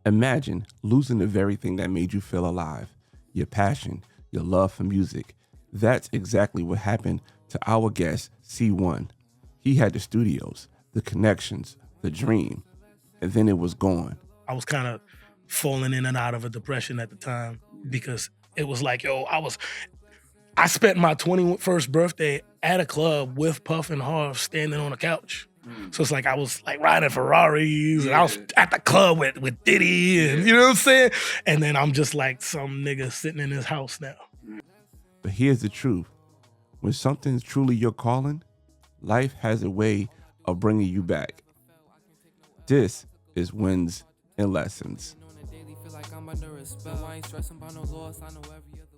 Imagine losing the very thing that made you feel alive, your passion, your love for music. That's exactly what happened to our guest, Cee One. He had the studios, the connections, the dream, and then it was gone. I was kind of falling in and out of a depression at the time because it was like, I spent my 21st birthday at a club with Puff and Harv standing on a couch. So it's like I was like riding Ferraris and I was at the club with Diddy and you know what I'm saying? And then I'm just like some nigga sitting in his house now. But here's the truth. When something's truly your calling, life has a way of bringing you back. This is Wins and Lessons.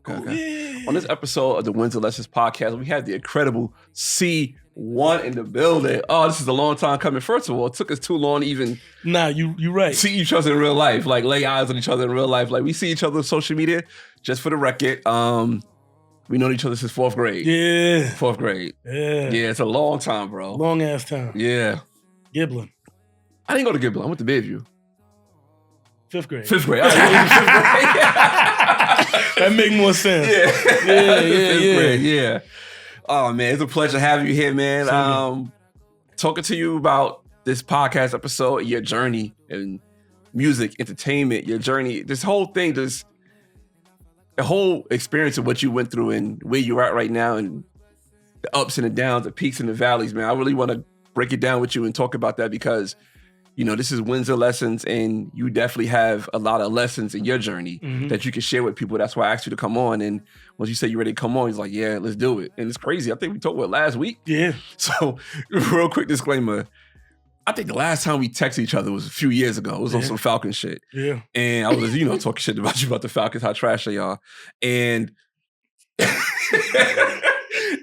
Okay. On this episode of the Wins and Lessons podcast, we have the incredible Cee One in the building. Oh, this is a long time coming. First of all, it took us too long to even you right. see each other in real life, like lay eyes on each other in real life. Like we see each other on social media, just for the record. We known each other since 4th grade. Yeah. 4th grade. Yeah. Yeah, it's a long time, bro. Long ass time. Yeah. Giblin. I didn't go to Giblin. I went to Bayview. 5th grade. 5th grade. That make more sense. Yeah. Yeah. Grade, yeah. Oh, man, it's a pleasure having you here, man. Talking to you about this podcast episode, your journey in music, entertainment, your journey, this whole thing, the whole experience of what you went through and where you're at right now and the ups and the downs, the peaks and the valleys, man. I really want to break it down with you and talk about that because this is Wins and Lessons, and you definitely have a lot of lessons in your journey that you can share with people. That's why I asked you to come on. And once you said you're ready to come on, he's like, yeah, let's do it. And it's crazy. I think we talked about last week. Yeah. So real quick disclaimer. I think the last time we texted each other was a few years ago. It was on some Falcon shit. Yeah. And I was, talking shit about you about the Falcons, how trash they are. And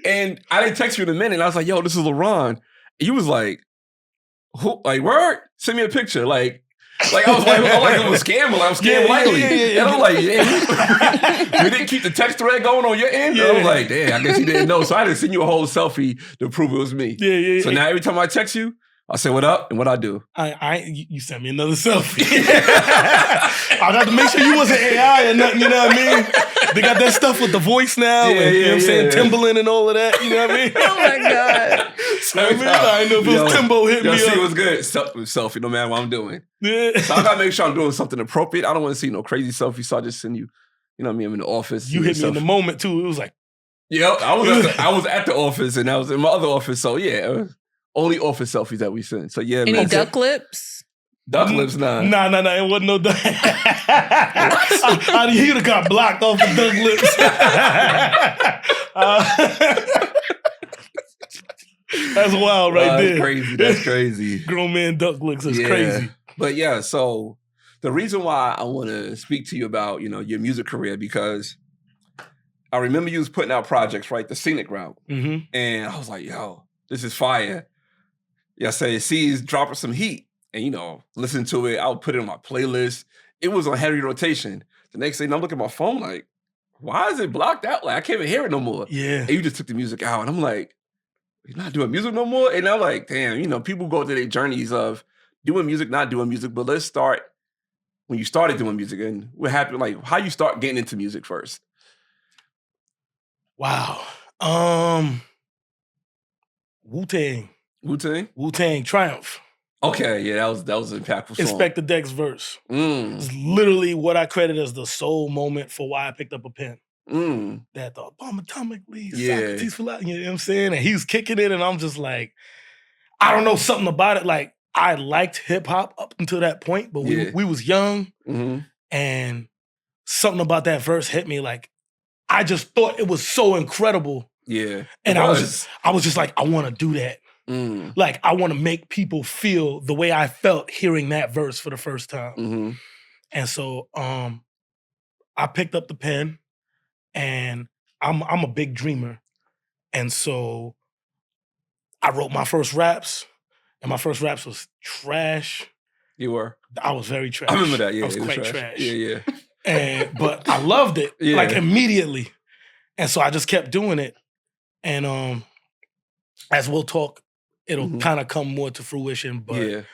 and I didn't text you in a minute. I was like, yo, this is LeBron. And you was like, who? Like, word? Send me a picture. Like I was like, it was scam. I was scam lightly. And I'm like, we didn't keep the text thread going on your end? Yeah. I was like, damn, I guess you didn't know. So I didn't send you a whole selfie to prove it was me. Yeah. So now every time I text you, I say, what up? And what I do? You sent me another selfie. I got to make sure you wasn't AI or nothing, you know what I mean? They got that stuff with the voice now. You know what I'm saying? Timbaland and all of that, you know what I mean? Oh my God. I didn't know if it was Timbo hitting me see, up. it was good. Selfie, no matter what I'm doing. Yeah. So I got to make sure I'm doing something appropriate. I don't want to see no crazy selfie, so I just send you, you know what I mean? I'm in the office. You hit me in the moment, too. It was like... Yeah, I was at the office, and I was in my other office, so yeah. Only office selfies that we send. So yeah, Any duck lips? Duck lips, nah. Nah. It wasn't no duck. You'd have got blocked off the duck lips. That's wild right there. That's crazy. Grown man duck lips is crazy. But yeah, so the reason why I want to speak to you about, your music career, because I remember you was putting out projects, right? The Scenic Route. Mm-hmm. And I was like, yo, this is fire. Yeah, I say Cee's dropping some heat. And, listen to it. I'll put it on my playlist. It was on heavy rotation. The next thing, I'm looking at my phone like, why is it blocked out? Like, I can't even hear it no more. Yeah. And you just took the music out. And I'm like, you're not doing music no more? And I'm like, damn, people go through their journeys of doing music, not doing music. But let's start when you started doing music and what happened, like how you start getting into music first. Wow. Wu-Tang. Wu-Tang? Wu-Tang Triumph. Okay, yeah, that was an impactful song. Inspector Deck's verse. It's literally what I credit as the sole moment for why I picked up a pen. That the bomb atomically, Socrates for life, you know what I'm saying? And he's kicking it, and I'm just like, I don't know, something about it. Like, I liked hip-hop up until that point, but we was young, and something about that verse hit me. Like, I just thought it was so incredible. Yeah. And I was just like, I want to do that. Like, I want to make people feel the way I felt hearing that verse for the first time. And so I picked up the pen, and I'm a big dreamer. And so I wrote my first raps, and my first raps was trash. You were? I was very trash. I remember that, yeah. I was quite trash. Yeah. But I loved it, like immediately. And so I just kept doing it. And as we'll talk, it'll kind of come more to fruition. But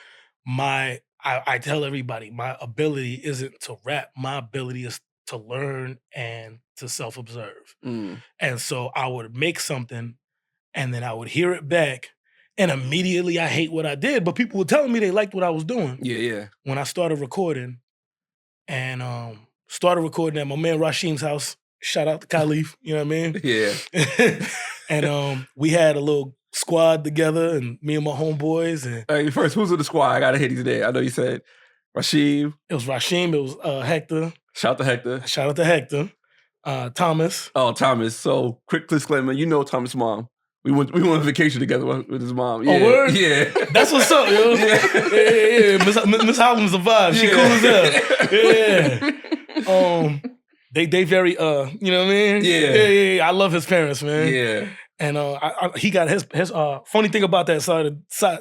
I I tell everybody my ability isn't to rap. My ability is to learn and to self-observe. And so I would make something and then I would hear it back and immediately I hate what I did, but people were telling me they liked what I was doing. Yeah. When I started recording and started recording at my man Rasheem's house, shout out to Khalif, you know what I mean? Yeah. And we had a little squad together and me and my homeboys. And hey, first, who's in the squad? I gotta hit you today. I know you said Rasheem. It was Rasheem, it was Hector. Shout out to Hector. Shout out to Hector. Thomas. Oh, Thomas. So quick disclaimer, you know Thomas' mom. We went on vacation together with his mom. Yeah. Oh, word? Yeah. That's what's up, yo. Yeah. Miss Holland's a vibe. She cool as hell. Yeah. They very, you know what I mean? Yeah. I love his parents, man. Yeah. And he got his funny thing about that,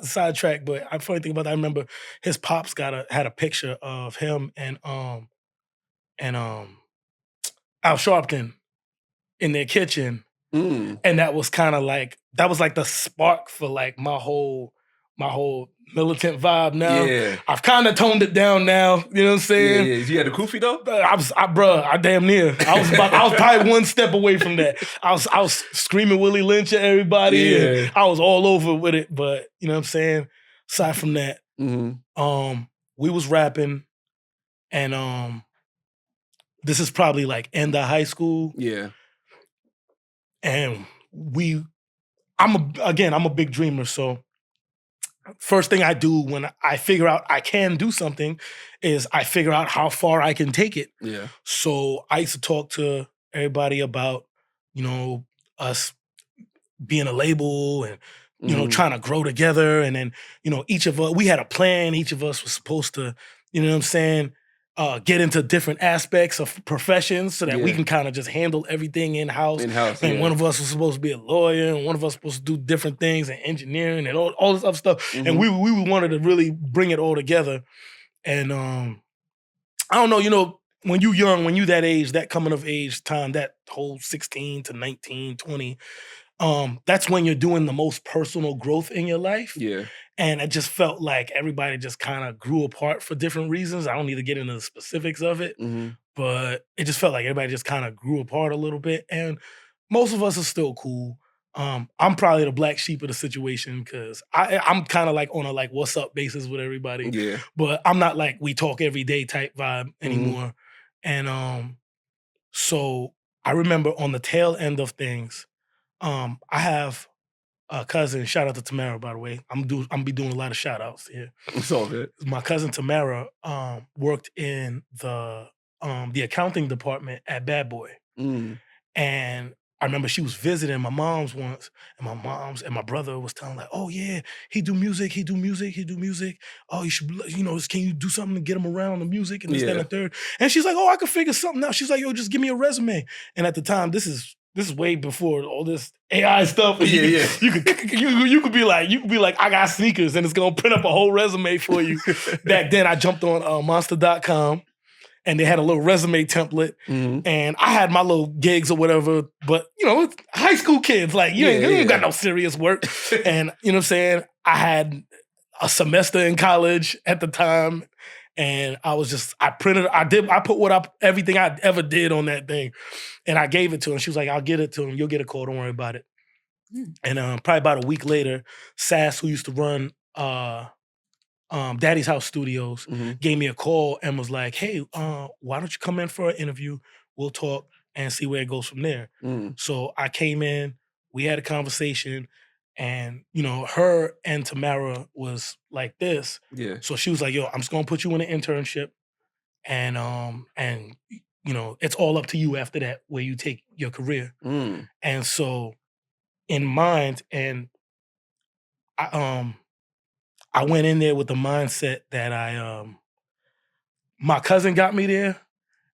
sidetrack, but funny thing about that, I remember his pops had a picture of him and Al Sharpton in their kitchen. And that was kind of like the spark for like my whole militant vibe now. Yeah. I've kind of toned it down now, you know what I'm saying? Yeah. You had a kufi though? I damn near. I was probably one step away from that. I was screaming Willie Lynch at everybody. Yeah. I was all over with it, but you know what I'm saying? Aside from that, we was rapping and this is probably like end of high school. Yeah. And I'm a big dreamer, so first thing I do when I figure out I can do something is I figure out how far I can take it. Yeah. So I used to talk to everybody about, you know, us being a label and, you know, trying to grow together. And then, you know, each of us, we had a plan. Each of us was supposed to, you know what I'm saying, get into different aspects of professions so that we can kind of just handle everything in-house. And one of us was supposed to be a lawyer and one of us was supposed to do different things and engineering and all this other stuff. And we wanted to really bring it all together. And I don't know, you know, when you young, when you that age, that coming of age time, that whole 16 to 19, 20, that's when you're doing the most personal growth in your life. Yeah. And it just felt like everybody just kind of grew apart for different reasons. I don't need to get into the specifics of it, but it just felt like everybody just kind of grew apart a little bit. And most of us are still cool. I'm probably the black sheep of the situation because I'm kind of like on a like what's up basis with everybody. Yeah. But I'm not like we talk every day type vibe anymore. And so I remember on the tail end of things, I have a cousin, shout out to Tamara, by the way. I'm be doing a lot of shout outs here. It's all good. My cousin Tamara worked in the accounting department at Bad Boy. And I remember she was visiting my mom's once, and my brother was telling like, oh yeah, he do music. Oh, you should, you know, can you do something to get him around the music and this, that, and the third? And she's like, oh, I could figure something out. She's like, yo, just give me a resume. And at the time, this is way before all this AI stuff. You could be like, I got sneakers and it's gonna print up a whole resume for you. Back then, I jumped on monster.com and they had a little resume template and I had my little gigs or whatever, but you know, it's high school kids, like you ain't got no serious work. And you know what I'm saying? I had a semester in college at the time. And I put everything I ever did on that thing. And I gave it to her. She was like, I'll get it to him. You'll get a call. Don't worry about it. And probably about a week later, Sass, who used to run Daddy's House Studios, gave me a call and was like, hey, why don't you come in for an interview? We'll talk and see where it goes from there. So I came in, we had a conversation. And, you know, her and Tamara was like this. Yeah. So she was like, yo, I'm just going to put you in an internship. And, you know, it's all up to you after that, where you take your career. And so in mind, and I went in there with the mindset that my cousin got me there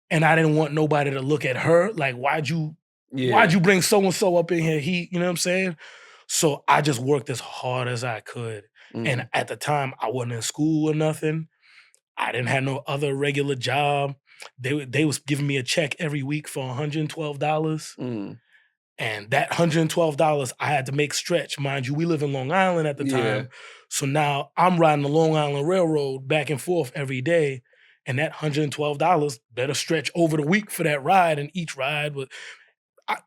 and I didn't want nobody to look at her. Like, why'd you bring so-and-so up in here? You know what I'm saying? So I just worked as hard as I could. And at the time, I wasn't in school or nothing. I didn't have no other regular job. They was giving me a check every week for $112. And that $112 I had to make stretch. Mind you, we live in Long Island at the time. So now I'm riding the Long Island Railroad back and forth every day. And that $112 better stretch over the week for that ride. And each ride was,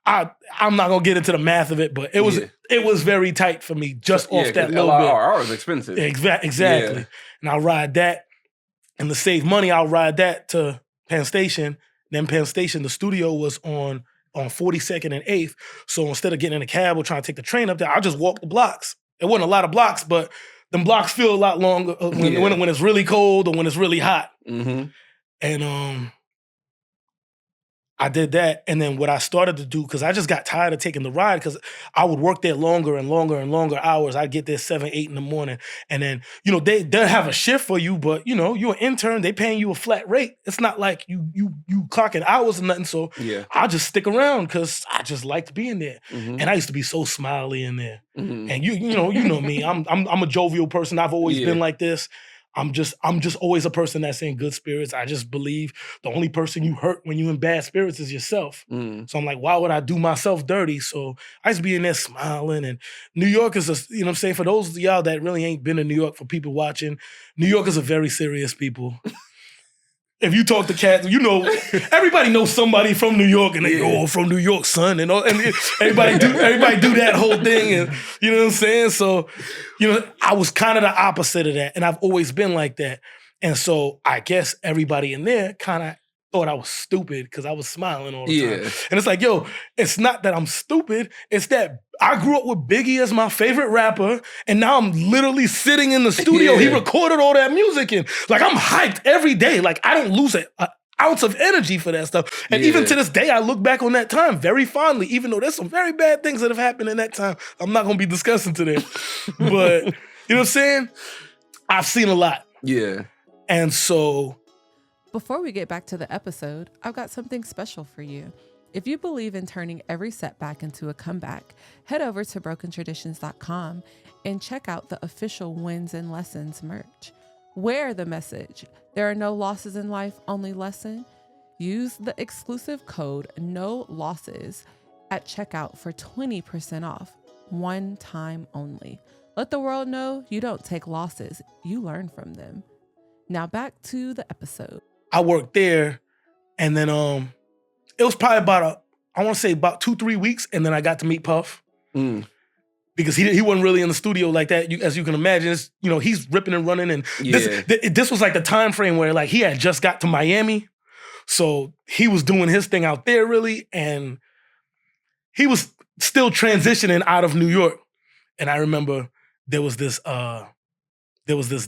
I'm not gonna get into the math of it, but it was very tight for me just off that little bit. LIRR is expensive. Exactly. Yeah. And I'll ride that. And to save money, I'll ride that to Penn Station. Then Penn Station, the studio was on 42nd and 8th. So instead of getting in a cab or trying to take the train up there, I'll just walk the blocks. It wasn't a lot of blocks, but them blocks feel a lot longer when it's really cold or when it's really hot. Mm-hmm. And I did that. And then what I started to do, because I just got tired of taking the ride, because I would work there longer and longer and longer hours. I'd get there 7, 8 in the morning. And then, they'll have a shift for you, but you're an intern, they paying you a flat rate. It's not like you clocking hours or nothing. So I'll just stick around because I just liked being there. Mm-hmm. And I used to be so smiley in there. Mm-hmm. And you know me. I'm a jovial person. I've always been like this. I'm just always a person that's in good spirits. I just believe the only person you hurt when you're in bad spirits is yourself. Mm. So I'm like, why would I do myself dirty? So I used to be in there smiling. And New York is for those of y'all that really ain't been to New York, for people watching, New York is a very serious people. If you talk to cats, everybody knows somebody from New York, and they go, from New York, son, and everybody do that whole thing, and you know what I'm saying? So, I was kind of the opposite of that, and I've always been like that. And so I guess everybody in there kind of thought I was stupid because I was smiling all the time. And it's like, it's not that I'm stupid. It's that I grew up with Biggie as my favorite rapper, and now I'm literally sitting in the studio. He recorded all that music, and like I'm hyped every day. Like I don't lose an ounce of energy for that stuff. And even to this day, I look back on that time very fondly, even though there's some very bad things that have happened in that time. I'm not going to be discussing today. But, you know what I'm saying? I've seen a lot. Yeah. And so... Before we get back to the episode, I've got something special for you. If you believe in turning every setback into a comeback, head over to brokentraditions.com and check out the official Wins and Lessons merch. Wear the message, there are no losses in life, only lesson. Use the exclusive code NO LOSSES at checkout for 20% off, one time only. Let the world know you don't take losses, you learn from them. Now back to the episode. I worked there, and then it was probably about 2-3 weeks, and then I got to meet Puff. Because he wasn't really in the studio like that, as you can imagine. He's ripping and running, and this was like the time frame where like he had just got to Miami, so he was doing his thing out there really, and he was still transitioning out of New York. And I remember there was this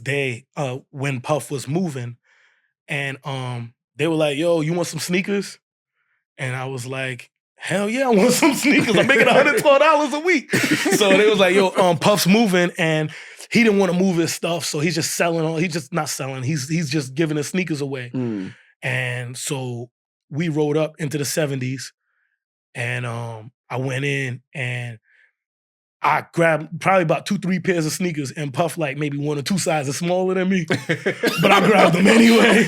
day when Puff was moving. And they were like, yo, you want some sneakers? And I was like, hell yeah, I want some sneakers. I'm making $112 a week. So they was like, yo, Puff's moving, and he didn't want to move his stuff, so he's just selling. He's just not selling. He's just giving his sneakers away. And so we rode up into the 70s, and I went in, and I grabbed probably about 2-3 pairs of sneakers, and Puff like maybe 1 or 2 sizes smaller than me. But I grabbed them anyway.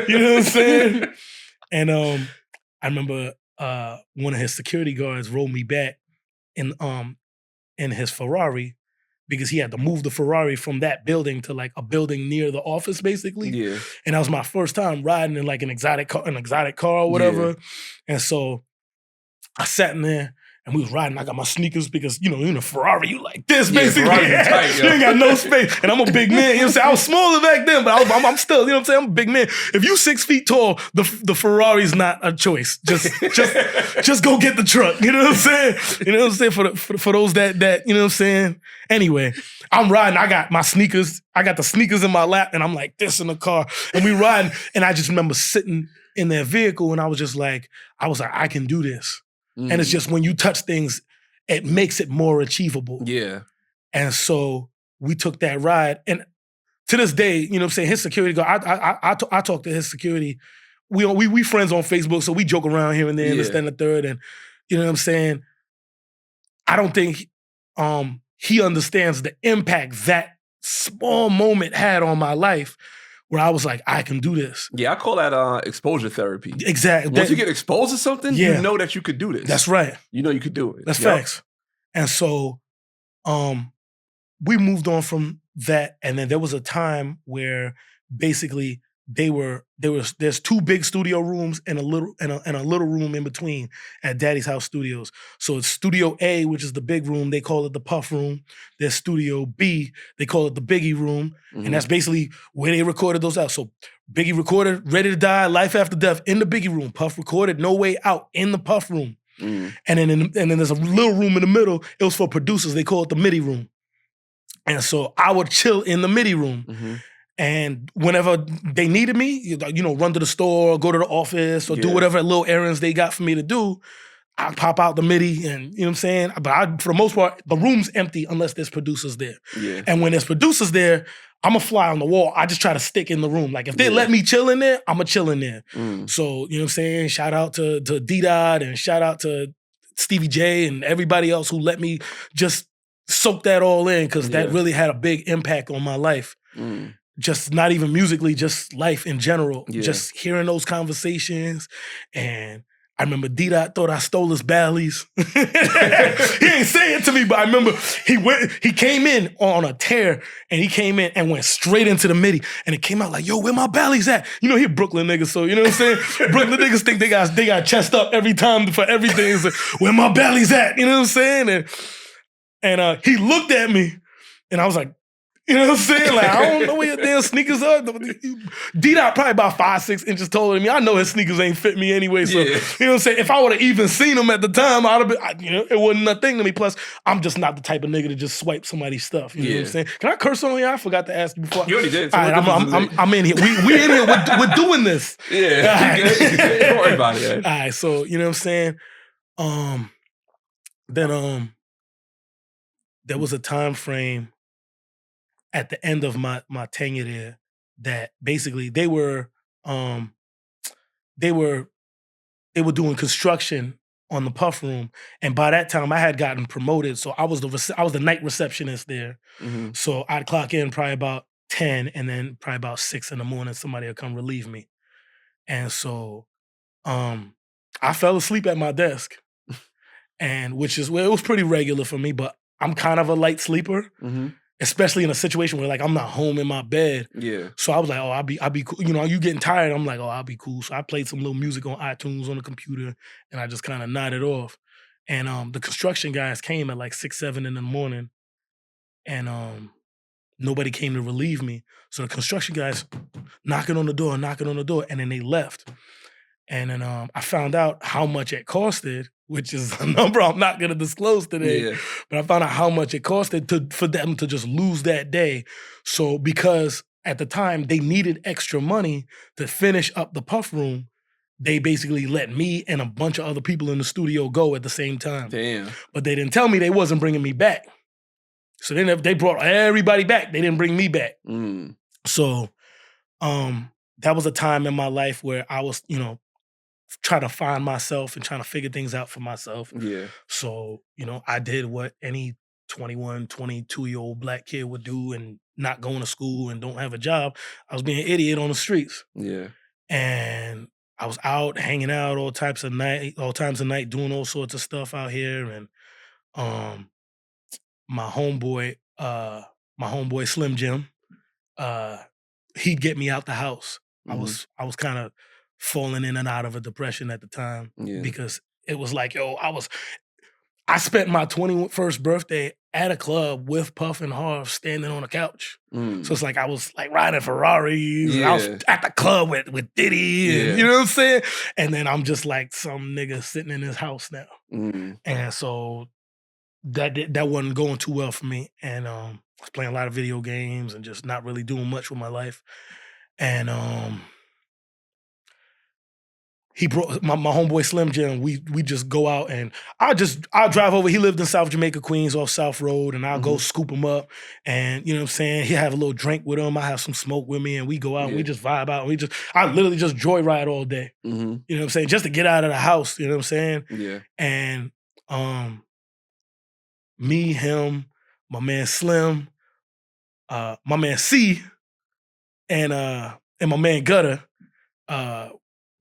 You know what I'm saying? And I remember one of his security guards rolled me back in his Ferrari, because he had to move the Ferrari from that building to like a building near the office, basically. Yeah. And that was my first time riding in like an exotic car or whatever. Yeah. And so I sat in there, and we was riding. I got my sneakers because, in a Ferrari, you like this, basically. Tight, you ain't got no space. And I'm a big man. You know what I'm saying? I was smaller back then, but I'm still, you know what I'm saying? I'm a big man. If you 6 feet tall, the Ferrari's not a choice. Just go get the truck. You know what I'm saying? You know what I'm saying? For those that, you know what I'm saying? Anyway, I'm riding. I got my sneakers. I got the sneakers in my lap, and I'm like this in the car. And we riding. And I just remember sitting in their vehicle, and I was like, I can do this. And it's just when you touch things, it makes it more achievable. Yeah. And so we took that ride. And to this day, you know what I'm saying, his security guard, I talk to his security. We friends on Facebook, so we joke around here and there, and this, that, and the third. And you know what I'm saying? I don't think he understands the impact that small moment had on my life, where I was like, I can do this. Yeah, I call that exposure therapy. Exactly. Once you get exposed to something, you know that you could do this. That's right. You know you could do it. That's facts. And so we moved on from and then there was a time where basically there's 2 big studio rooms and a little room in between at Daddy's House Studios. So it's Studio A, which is the big room. They call it the Puff Room. There's Studio B. They call it the Biggie Room, and that's basically where they recorded those out. So Biggie recorded Ready to Die, Life After Death in the Biggie Room. Puff recorded No Way Out in the Puff Room, and then there's a little room in the middle. It was for producers. They call it the MIDI Room, and so I would chill in the MIDI Room. And whenever they needed me, run to the store, go to the office, or do whatever little errands they got for me to do, I'd pop out the MIDI and, you know what I'm saying? But for the most part, the room's empty unless there's producers there. Yeah. And when there's producers there, I'm a fly on the wall. I just try to stick in the room. Like, if they let me chill in there, I'm going to chill in there. So, you know what I'm saying? Shout out to D-Dot and shout out to Stevie J and everybody else who let me just soak that all in, because that really had a big impact on my life. Just not even musically, just life in general. Just hearing those conversations. And I remember D-Dot thought I stole his Bally's. He ain't say it to me, but I remember he came in on a tear, and he came in and went straight into the MIDI, and it came out like, yo, where my Bally's at? He a Brooklyn nigga, so you know what I'm saying? Brooklyn niggas think they got chest up every time for everything. It's like, where my Bally's at? You know what I'm saying? And he looked at me, and I was like, you know what I'm saying? Like, I don't know where your damn sneakers are. D-Dot probably about 5-6 inches taller than me. I know his sneakers ain't fit me anyway. So, you know what I'm saying? If I would have even seen him at the time, I'd have been, it wasn't nothing to me. Plus, I'm just not the type of nigga to just swipe somebody's stuff. You know what I'm saying? Can I curse on here? I forgot to ask you before. You already did. So all right, I'm in here. We in here. We're doing this. Yeah. Right. Don't worry about it. All right. So, you know what I'm saying? Then there was a time frame at the end of my tenure there that basically they were doing construction on the Puff Room, and by that time I had gotten promoted, so I was the night receptionist there. So I'd clock in probably about 10, and then probably about 6 in the morning somebody would come relieve me. And so I fell asleep at my desk, and it was pretty regular for me, but I'm kind of a light sleeper. Especially in a situation where, like, I'm not home in my bed. Yeah. So I was like, oh, I'll be cool. You getting tired? I'm like, oh, I'll be cool. So I played some little music on iTunes on the computer, and I just kind of nodded off. And the construction guys came at like 6, 7 in the morning, and nobody came to relieve me. So the construction guys knocking on the door, and then they left. And then I found out how much it costed, which is a number I'm not going to disclose today. Yeah. But I found out how much it costed for them to just lose that day. So because at the time they needed extra money to finish up the Puff Room, they basically let me and a bunch of other people in the studio go at the same time. Damn. But they didn't tell me they wasn't bringing me back. So they brought everybody back. They didn't bring me back. So that was a time in my life where I was, trying to find myself and trying to figure things out for myself. Yeah. So, I did what any 21, 22-year-old black kid would do, and not going to school and don't have a job. I was being an idiot on the streets. Yeah. And I was out hanging out all times of night, doing all sorts of stuff out here. And my homeboy Slim Jim, he'd get me out the house. I was kind of falling in and out of a depression at the time because it was like, I spent my 21st birthday at a club with Puff and Harv standing on a couch. So it's like I was like riding Ferraris. I was at the club with Diddy, and, you know what I'm saying? And then I'm just like some nigga sitting in his house now. And so that wasn't going too well for me. And I was playing a lot of video games and just not really doing much with my life. And he brought my homeboy Slim Jim. We just go out, and I'll drive over. He lived in South Jamaica, Queens, off South Road, and I'll go scoop him up. And you know what I'm saying? He'll have a little drink with him. I have some smoke with me, and we go out and we just vibe out. And I literally just joyride all day. You know what I'm saying? Just to get out of the house. You know what I'm saying? Yeah. And me, him, my man Slim, my man C, and my man Gutter,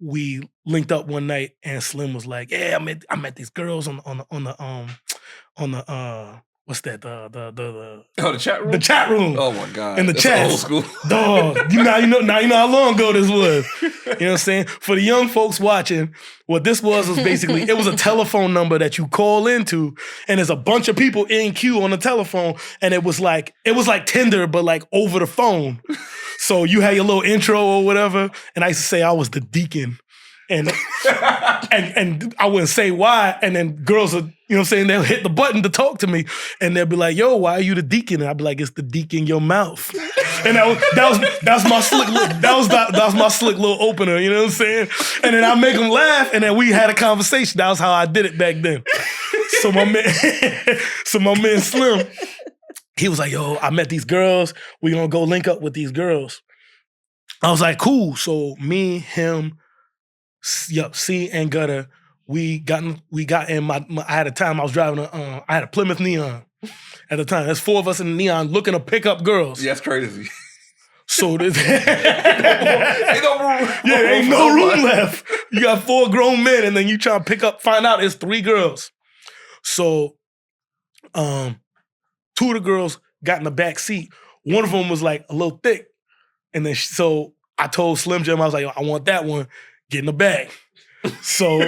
we linked up one night, and Slim was like, "Yeah, I met these girls on the what's that? The chat room? The chat room. Oh my God. In the chat. Old school. Dog. You know how long ago this was. You know what I'm saying? For the young folks watching, what this was basically, it was a telephone number that you call into, and there's a bunch of people in queue on the telephone, and it was like Tinder, but like over the phone. So you had your little intro or whatever, and I used to say I was the deacon. And I wouldn't say why, and then girls would, you know what I'm saying, they'll hit the button to talk to me, and they'll be like, yo, why are you the deacon? And I'd be like, it's the deacon in your mouth. And that was my slick little opener, you know what I'm saying? And then I make them laugh, and then we had a conversation. That was how I did it back then. So my man Slim, he was like, yo, I met these girls. We gonna go link up with these girls. I was like, cool. So me, him, C and Gutter, we got in my I had a time I was driving I had a Plymouth Neon at the time. There's 4 of us in the Neon looking to pick up girls. Yeah, that's crazy. So there's ain't no room left. You got 4 grown men, and then you try to find out it's 3 girls. So 2 of the girls got in the back seat. One of them was like a little thick. And then so I told Slim Jim, I was like, I want that one. Get in the back. So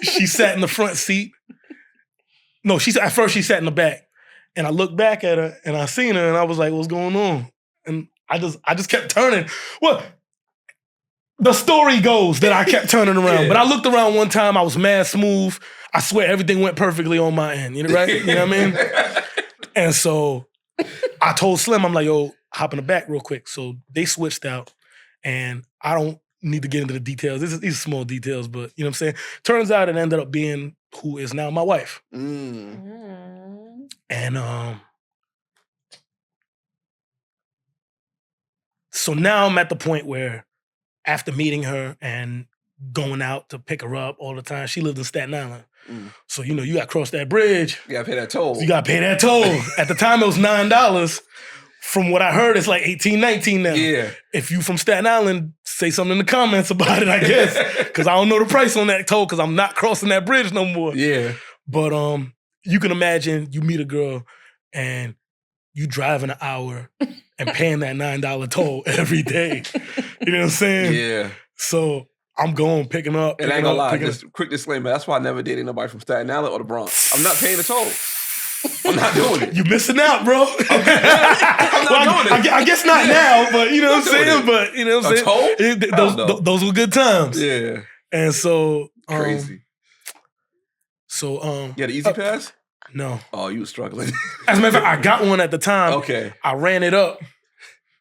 she sat in the front seat. No, at first she sat in the back. And I looked back at her and I seen her and I was like, what's going on? And I just kept turning. Well, the story goes that I kept turning around. Yeah. But I looked around one time, I was mad smooth. I swear everything went perfectly on my end. You know, right? You know what I mean? And so I told Slim, I'm like, yo, hop in the back real quick. So they switched out, and I don't need to get into the details. These are small details, but you know what I'm saying? Turns out it ended up being who is now my wife. Mm. And so now I'm at the point where after meeting her and going out to pick her up all the time, she lived in Staten Island. Mm. So, you know, you got to cross that bridge. You got to pay that toll. At the time, it was $9. From what I heard, it's like $18, $19 now. Yeah. If you from Staten Island, say something in the comments about it, I guess. Because I don't know the price on that toll because I'm not crossing that bridge no more. Yeah. But you can imagine you meet a girl and you driving an hour and paying that $9 toll every day. You know what I'm saying? Yeah. So I'm going, picking up. And I ain't gonna lie, just quick disclaimer, that's why I never dated nobody from Staten Island or the Bronx. I'm not paying the toll. I'm not doing it. You missing out, bro. I'm not doing it. I guess not now, but you know what I'm saying? It. But you know what I'm saying? Those were good times. Yeah. And so crazy. So you had an easy pass? No. Oh, you were struggling. As a matter of fact, I got one at the time. Okay. I ran it up.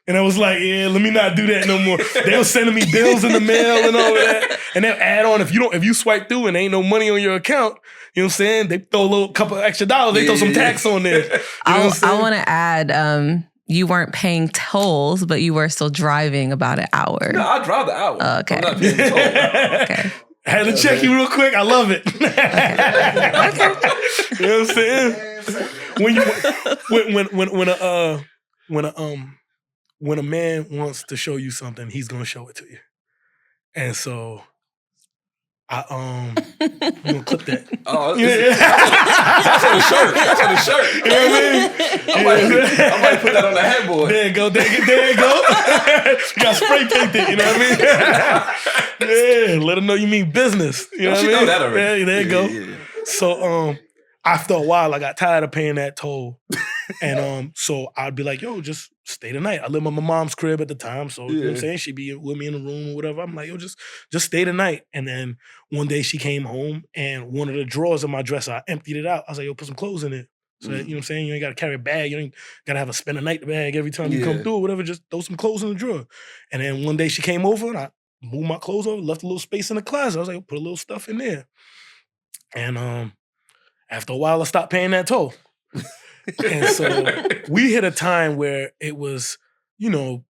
And I was like, yeah, let me not do that no more. They were sending me bills in the mail and all of that. And they'll add on, if you swipe through and ain't no money on your account, you know what I'm saying? They throw a little couple extra dollars, they throw some tax on there. You know I want to add, you weren't paying tolls, but you were still driving about an hour. No, I drive the hour. Okay. I'm not paying the toll. Okay. I had to check you real quick. I love it. Okay. You know what I'm saying? When a man wants to show you something, he's gonna show it to you. And so I'm gonna clip that. Oh, that's on the shirt. That's on the shirt. You know what I mean? I might put that on the headboard. There you go. There you go. You got spray paint it, you know what I mean? Yeah, let them know you mean business. You know what I mean? Know that already. Yeah, there you go. Yeah. So after a while, I got tired of paying that toll. And so I'd be like, yo, just stay the night. I lived at my mom's crib at the time, so you know what I'm saying? She'd be with me in the room or whatever. I'm like, yo, just stay the night. And then one day she came home and one of the drawers in my dresser, I emptied it out. I was like, yo, put some clothes in it. So that, you know what I'm saying? You ain't got to carry a bag. You ain't got to have a spend a night bag every time you come through or whatever. Just throw some clothes in the drawer. And then one day she came over and I moved my clothes over, left a little space in the closet. I was like, put a little stuff in there. And after a while, I stopped paying that toll. And so we hit a time where it was, you know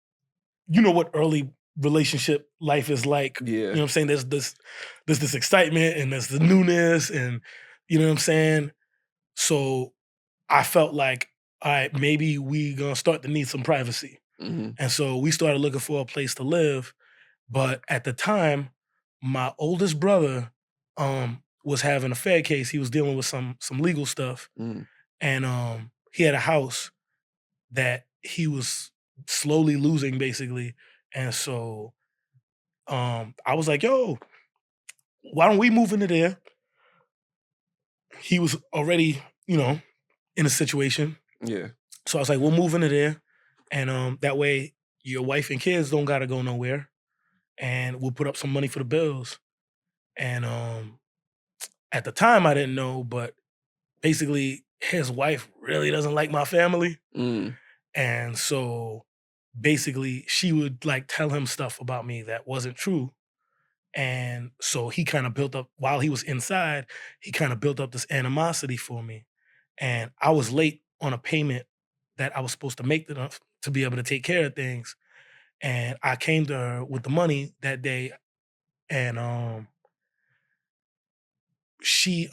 what early relationship life is like. Yeah. You know what I'm saying? There's this excitement and there's the newness and you know what I'm saying? So I felt like, all right, maybe we gonna start to need some privacy. Mm-hmm. And so we started looking for a place to live. But at the time, my oldest brother was having a Fed case. He was dealing with some legal stuff. Mm. And he had a house that he was slowly losing, basically. And so I was like, yo, why don't we move into there? He was already, in a situation. Yeah. So I was like, we'll move into there. And that way your wife and kids don't got to go nowhere. And we'll put up some money for the bills. And at the time, I didn't know, but basically his wife really doesn't like my family. And so basically she would like tell him stuff about me that wasn't true. And so he kind of built up, while he was inside, he kind of built up this animosity for me. And I was late on a payment that I was supposed to make to be able to take care of things. And I came to her with the money that day. And she,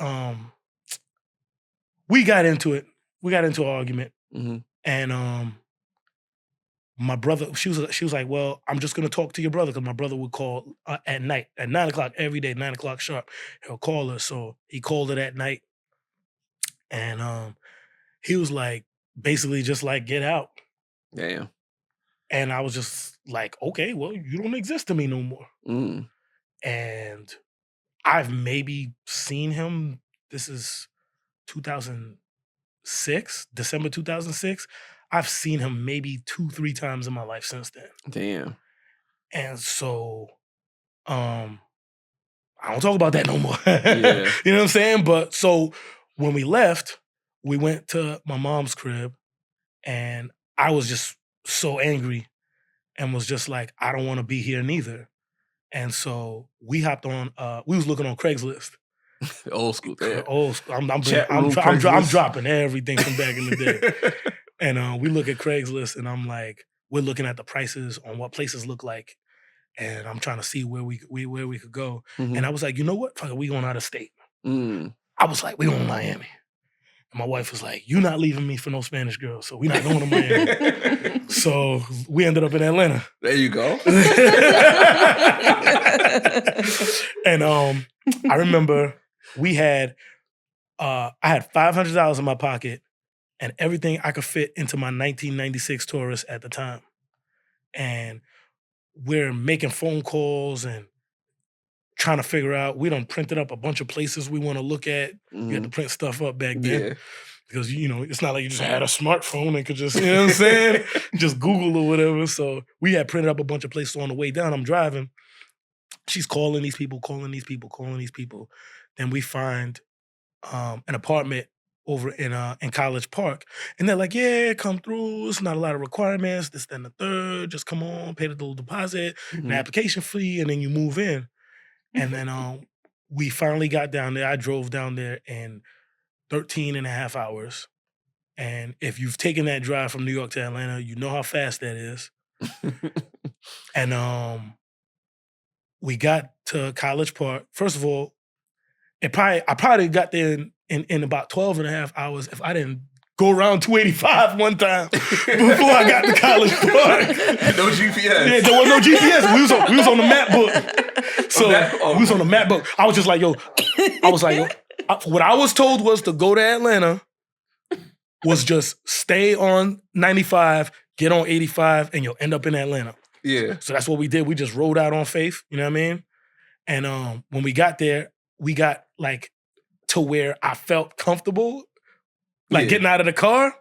we got into it. We got into an argument. And my brother, she was like, well, I'm just going to talk to your brother, because my brother would call at night, at 9 o'clock every day, 9 o'clock sharp. He'll call her. So he called her that night. And he was like, basically just like, get out. Damn. And I was just like, okay, well, you don't exist to me no more. And I've maybe seen him, this is 2006, December 2006. I've seen him maybe 2-3 times in my life since then. Damn. And so, I don't talk about that no more. Yeah. You know what I'm saying? But so when we left, we went to my mom's crib, and I was just so angry and was just like, I don't want to be here neither. And so we hopped on, we was looking on Craigslist. Old school. Yeah. Old school. I'm Craigslist. dropping everything from back in the day. And we look at Craigslist, and I'm like, we're looking at the prices on what places look like. And I'm trying to see where we could go. And I was like, you know what? Fuck it, we going out of state. I was like, we going to Miami. And my wife was like, you're not leaving me for no Spanish girl, so we're not going to Miami. So we ended up in Atlanta. There you go. And I remember I had $500 in my pocket and everything I could fit into my 1996 Taurus at the time. And we're making phone calls and trying to figure out, we done printed up a bunch of places we want to look at. You had to print stuff up back then. Yeah. Because, it's not like you just had a smartphone and could just, you know what I'm saying? Just Google or whatever. So we had printed up a bunch of places. On the way down, I'm driving. She's calling these people. Then we find an apartment over in College Park. And they're like, yeah, come through. It's not a lot of requirements. This, that, and the third. Just come on, pay the little deposit, an application fee, and then you move in. And then we finally got down there. I drove down there in 13 and a half hours. And if you've taken that drive from New York to Atlanta, you know how fast that is. And we got to College Park. First of all, I probably got there in about 12 and a half hours if I didn't go around 285 one time before I got to College Park. No GPS. Yeah, there was no GPS. We was on the map book. So we was on the map book. I was just like, yo, what I was told was to go to Atlanta was just stay on 95, get on 85, and you'll end up in Atlanta. Yeah. So that's what we did. We just rode out on faith, you know what I mean? And when we got there, we got like to where I felt comfortable, like getting out of the car.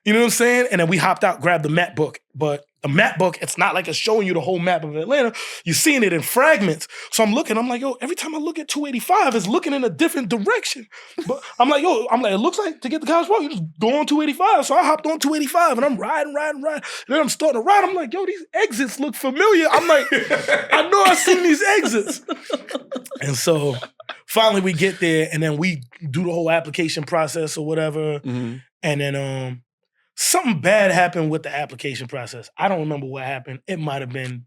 You know what I'm saying? And then we hopped out, grabbed the map book. But the map book, it's not like it's showing you the whole map of Atlanta. You're seeing it in fragments. So I'm looking, I'm like, yo, every time I look at 285, it's looking in a different direction. But I'm like, it looks like to get to College Park, you just go on 285. So I hopped on 285 and I'm riding. And then I'm starting to ride. I'm like, yo, these exits look familiar. I'm like, I know I've seen these exits. And so finally we get there and then we do the whole application process or whatever. And then something bad happened with the application process. I don't remember what happened. It might have been,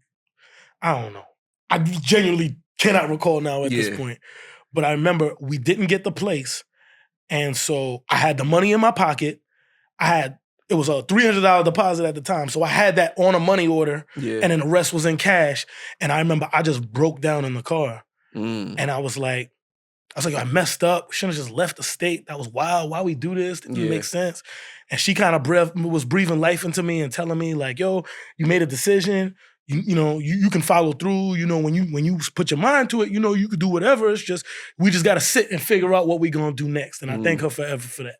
I don't know. I genuinely cannot recall now at this point. But I remember we didn't get the place. And so I had the money in my pocket. It was a $300 deposit at the time. So I had that on a money order. Yeah. And then the rest was in cash. And I remember I just broke down in the car. And I was like, I was like, I messed up. Shouldn't have just left the state. That was wild. Why we do this? Didn't make sense. And she kind of was breathing life into me and telling me like, yo, you made a decision. You can follow through. When you put your mind to it, you could do whatever. It's just, we just got to sit and figure out what we're going to do next. And I thank her forever for that.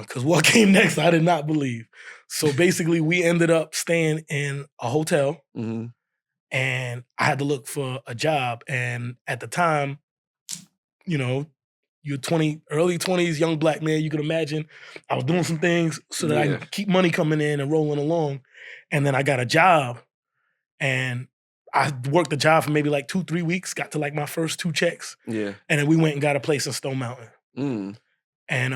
Because what came next, I did not believe. So basically, we ended up staying in a hotel, and I had to look for a job. And at the time, you're 20, early 20s, young black man, you could imagine. I was doing some things so that I could keep money coming in and rolling along. And then I got a job, and I worked the job for maybe like 2-3 weeks, got to like my first 2 checks. Yeah. And then we went and got a place in Stone Mountain. And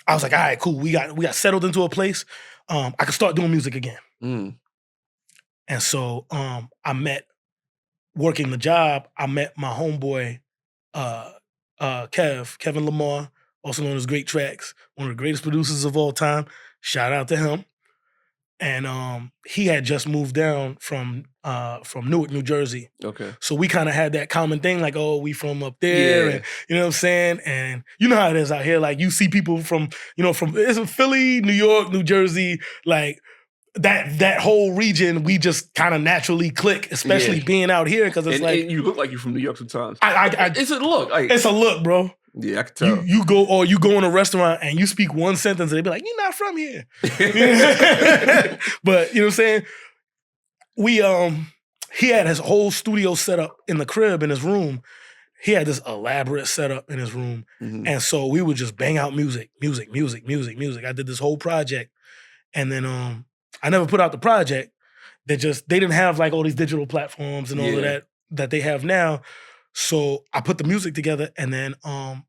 I was like, all right, cool. We got settled into a place. I could start doing music again. And so working the job, I met my homeboy, Kevin Lamar, also known as Great Tracks, one of the greatest producers of all time. Shout out to him. And he had just moved down from Newark, New Jersey. Okay. So we kind of had that common thing, like, oh, we from up there, and you know what I'm saying? And you know how it is out here. Like, you see people from it's Philly, New York, New Jersey, like that whole region, we just kind of naturally click, especially being out here, because it's and you look like you're from New York sometimes. It's a look. It's a look, bro. Yeah, I can tell. You go in a restaurant and you speak one sentence and they be like, you're not from here. But you know what I'm saying? He had his whole studio set up in the crib in his room. He had this elaborate setup in his room. And so we would just bang out music. I did this whole project. And then I never put out the project. They didn't have like all these digital platforms and all of that they have now. So I put the music together, and then I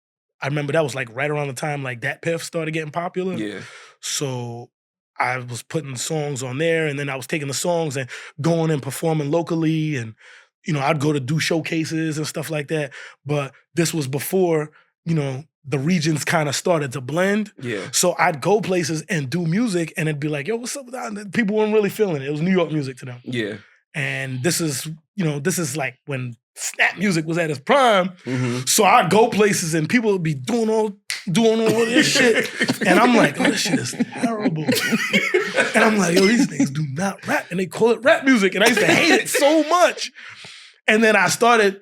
remember that was like right around the time like Dat Piff started getting popular. Yeah. So I was putting songs on there, and then I was taking the songs and going and performing locally, and I'd go to do showcases and stuff like that. But this was before the regions kind of started to blend. Yeah. So I'd go places and do music, and it'd be like, yo, what's up with that? People weren't really feeling it. It was New York music to them. Yeah. And this is like when snap music was at its prime. So I'd go places and people would be doing all this shit. And I'm like, oh, this shit is terrible. And I'm like, yo, these things do not rap. And they call it rap music. And I used to hate it so much. And then I started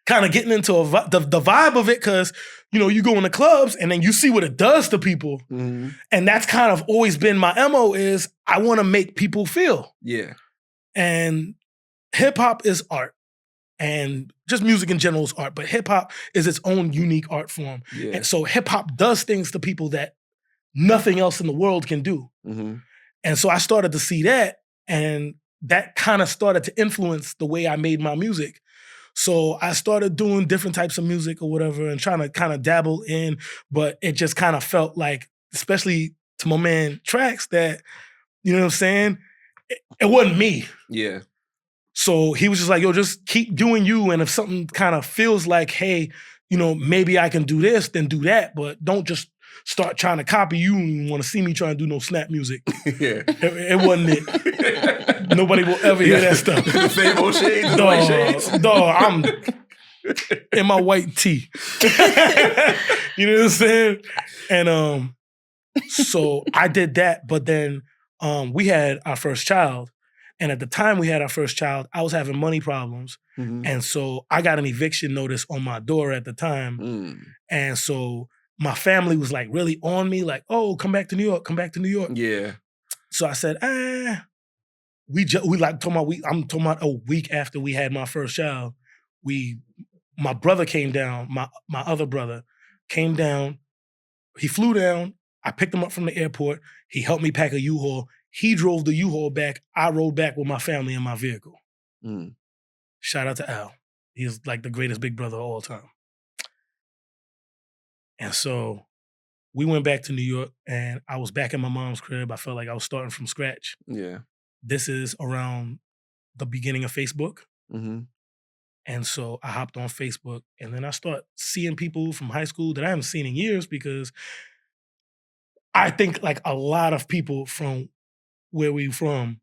kind of getting into the vibe of it, because you go in the clubs and then you see what it does to people. And that's kind of always been my MO, is I want to make people feel. Yeah. And hip hop is art, and just music in general is art, but hip hop is its own unique art form. Yeah. And so hip hop does things to people that nothing else in the world can do. And so I started to see that, and that kind of started to influence the way I made my music. So I started doing different types of music or whatever, and trying to kind of dabble in, but it just kind of felt like, especially to my man Trax, that, you know what I'm saying? It wasn't me. Yeah. So he was just like, yo, just keep doing you. And if something kind of feels like, hey, maybe I can do this, then do that. But don't just start trying to copy you and want to see me trying to do no snap music. Yeah. It wasn't it. Nobody will ever hear that stuff. The same old shades, the white shades. Dog, I'm in my white tee. You know what I'm saying? And so I did that, but then we had our first child. And at the time we had our first child, I was having money problems. And so I got an eviction notice on my door at the time. And so my family was like really on me, like, oh, come back to New York, come back to New York. Yeah. So I said, I'm talking about a week after we had my first child, my brother came down, my other brother came down, he flew down, I picked him up from the airport, he helped me pack a U-Haul, he drove the U-Haul back, I rode back with my family in my vehicle. Shout out to Al. He's like the greatest big brother of all time. And so we went back to New York, and I was back in my mom's crib. I felt like I was starting from scratch. Yeah. This is around the beginning of Facebook. And so I hopped on Facebook, and then I start seeing people from high school that I haven't seen in years, because I think like a lot of people from where we from,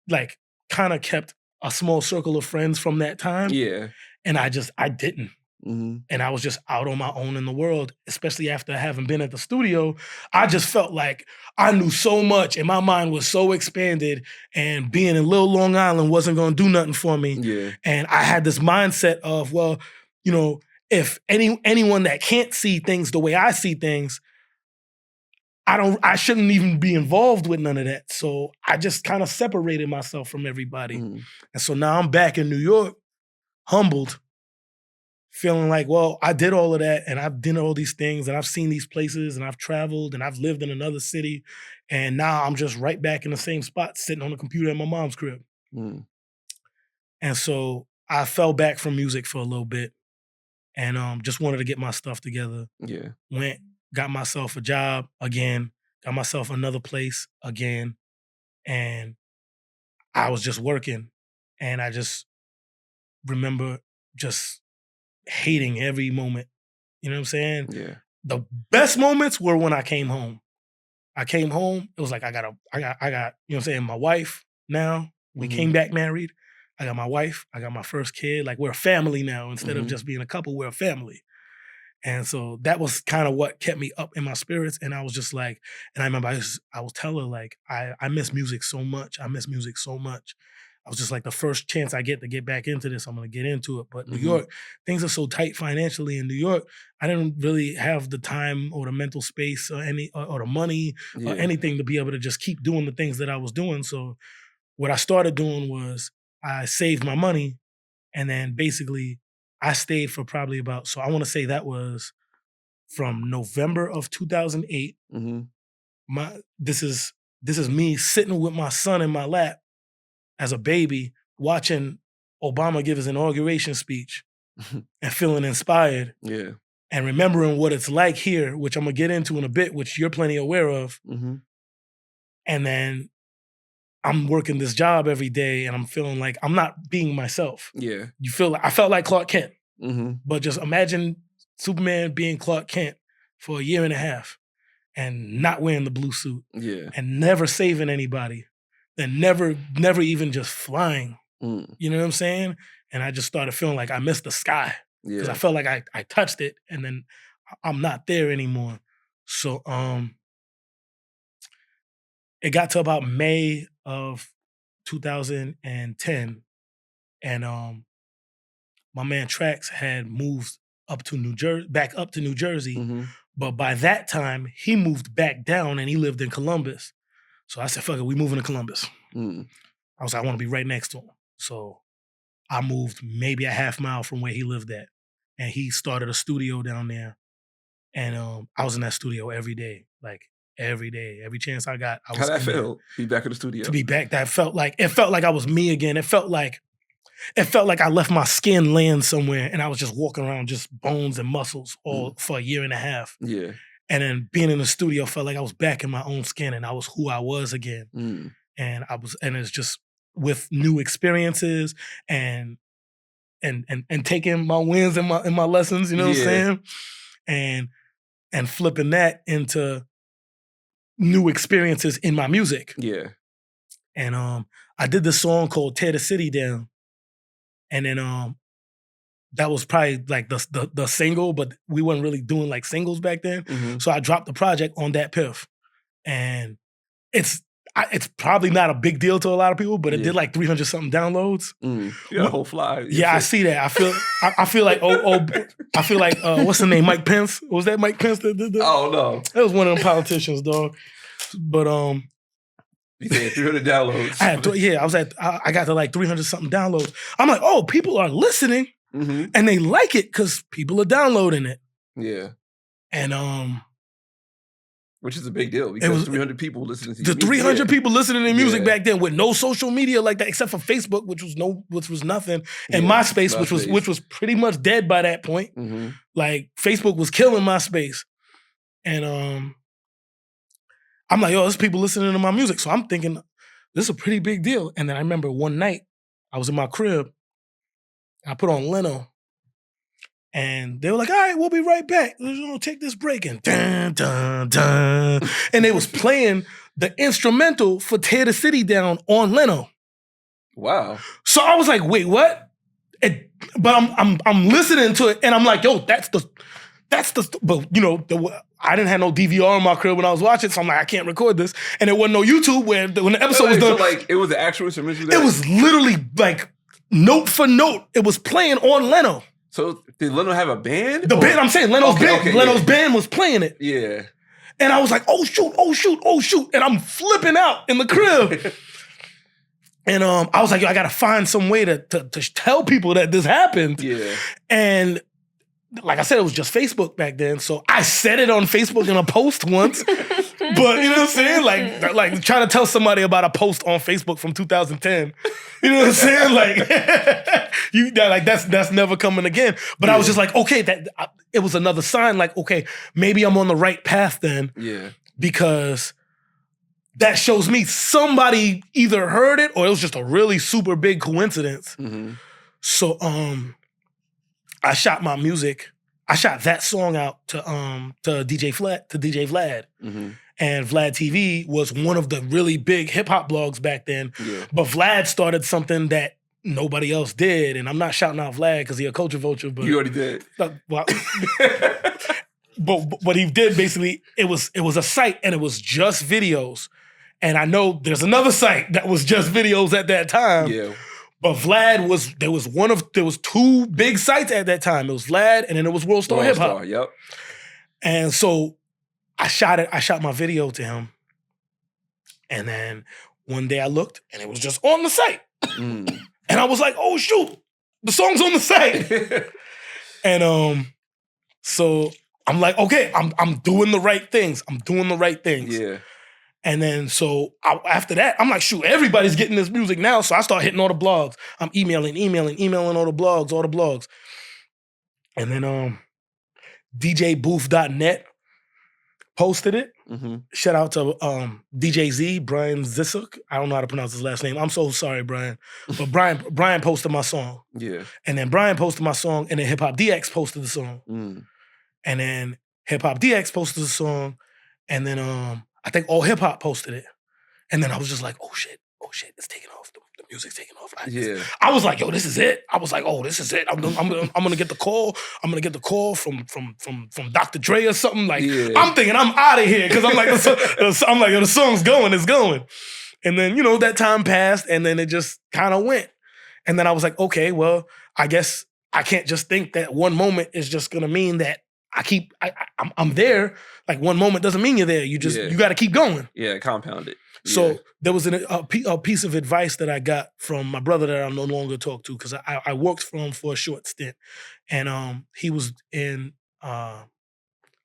like kind of kept a small circle of friends from that time. Yeah. And I didn't. Mm-hmm. And I was just out on my own in the world, especially after having been at the studio. I just felt like I knew so much and my mind was so expanded, and being in Little Long Island wasn't going to do nothing for me. Yeah. And I had this mindset of, well, you know, if anyone that can't see things the way I see things, I shouldn't even be involved with none of that. So I just kind of separated myself from everybody. Mm. And so now I'm back in New York, humbled, feeling like, well, I did all of that and I've done all these things and I've seen these places and I've traveled and I've lived in another city. And now I'm just right back in the same spot, sitting on the computer at my mom's crib. Mm. And so I fell back from music for a little bit and just wanted to get my stuff together. Yeah. Got myself a job again, got myself another place again. And I was just working. And I just remember just hating every moment. You know what I'm saying? Yeah. The best moments were when I came home. I came home, it was like I got, you know what I'm saying, my wife now. We came back married. I got my wife, I got my first kid. Like, we're a family now. Instead of just being a couple, we're a family. And so that was kind of what kept me up in my spirits. And I was just like, and I remember I was telling her, like, I miss music so much. I miss music so much. I was just like, the first chance I get to get back into this, I'm going to get into it. But New York, things are so tight financially in New York. I didn't really have the time or the mental space or or the money or anything to be able to just keep doing the things that I was doing. So what I started doing was I saved my money, and then basically I stayed for probably about, so I want to say that was from November of 2008. This is me sitting with my son in my lap as a baby, watching Obama give his inauguration speech and feeling inspired. Yeah. And remembering what it's like here, which I'm going to get into in a bit, which you're plenty aware of. And then I'm working this job every day and I'm feeling like I'm not being myself. Yeah. I felt like Clark Kent. But just imagine Superman being Clark Kent for a year and a half and not wearing the blue suit. Yeah. And never saving anybody. And never even just flying. You know what I'm saying? And I just started feeling like I missed the sky. Because I felt like I touched it and then I'm not there anymore. So it got to about May of 2010, and my man Trax had moved back up to New Jersey. But by that time, he moved back down and he lived in Columbus. So I said, fuck it, we moving to Columbus. I was like, I want to be right next to him. So I moved maybe a half mile from where he lived at. And he started a studio down there. And I was in that studio every day, like every day, every chance I got. How'd that feel? Be back in the studio. To be back, it felt like I was me again. It felt like I left my skin laying somewhere and I was just walking around just bones and muscles all for a year and a half. Yeah. And then being in the studio felt like I was back in my own skin and I was who I was again. And it's just with new experiences and taking my wins and my lessons, you know what I'm saying? And flipping that into new experiences in my music. Yeah. And I did this song called Tear the City Down. And then that was probably like the single, but we weren't really doing like singles back then. So I dropped the project on that piff. And it's probably not a big deal to a lot of people, but it did like 300 something downloads. You got a whole fly. Yeah, I see that. I feel like what's the name? Mike Pence? Was that Mike Pence that did that? Oh no, that was one of them politicians, dog. But you said 300 downloads. I got to like 300 something downloads. I'm like, oh, people are listening and they like it because people are downloading it. Yeah, and which is a big deal because it was 300 people listening to the 300 people listening to music back then with no social media like that, except for Facebook, which was nothing, and MySpace, which was pretty much dead by that point. Like Facebook was killing MySpace, and I'm like, yo, there's people listening to my music, so I'm thinking this is a pretty big deal. And then I remember one night I was in my crib, I put on Leno. And they were like, all right, we'll be right back. Take this break. And dun, dun, dun. And they was playing the instrumental for Tear the City Down on Leno. Wow. So I was like, wait, what? but I'm listening to it and I'm like, yo, that's the, but you know, I didn't have no DVR in my crib when I was watching, so I'm like, I can't record this. And there wasn't no YouTube when the episode was done. So like, it was the actual instrumental? It was literally like note for note. It was playing on Leno. So did Leno have a band? The band, I'm saying, Leno's band was playing it. Yeah. And I was like, oh shoot. And I'm flipping out in the crib. And I was like, yo, I gotta find some way to tell people that this happened. Yeah. And like I said, it was just Facebook back then. So I said it on Facebook in a post once. But you know what I'm saying? Like trying to tell somebody about a post on Facebook from 2010. You know what I'm saying? Like that's never coming again. But I was just like, okay, it was another sign. Like, okay, maybe I'm on the right path then. Yeah. Because that shows me somebody either heard it or it was just a really super big coincidence. Mm-hmm. So I shot my music. I shot that song out to DJ Vlad. Mm-hmm. And Vlad TV was one of the really big hip hop blogs back then. Yeah. But Vlad started something that nobody else did. And I'm not shouting out Vlad because he's a culture vulture. But you already did. Well, but what he did basically, it was a site and it was just videos. And I know there's another site that was just videos at that time. Yeah. But Vlad there was two big sites at that time. It was Vlad and then it was World Star Hip Hop. Yep. And so I shot my video to him. And then one day I looked and it was just on the site. Mm. And I was like, oh shoot, the song's on the site. And so I'm like, okay, I'm doing the right things. Yeah. And then so after that, I'm like, shoot, everybody's getting this music now. So I start hitting all the blogs. I'm emailing all the blogs. And then DJBooth.net posted it. Mm-hmm. Shout out to DJ Z, Brian Zisuk. I don't know how to pronounce his last name. I'm so sorry, Brian. But Brian posted my song. Yeah. And then Brian posted my song, and then Hip Hop DX posted the song. Mm. And then Hip Hop DX posted the song, and then I think All Hip Hop posted it. And then I was just like, oh shit, it's taking off. The music's taking off. I was like, yo, this is it. I was like, oh, this is it. I'm gonna get the call. I'm gonna get the call from Dr. Dre or something. Like, yeah. I'm thinking I'm out of here because I'm like, yo, the song's going, it's going. And then, you know, that time passed and then it just kind of went. And then I was like, okay, well, I guess I can't just think that one moment is just gonna mean that I'm there. Like, one moment doesn't mean you're there. You got to keep going. Yeah, compound it. Yeah. So there was a piece of advice that I got from my brother that I no longer talk to because I worked for him for a short stint. And he was in, I'm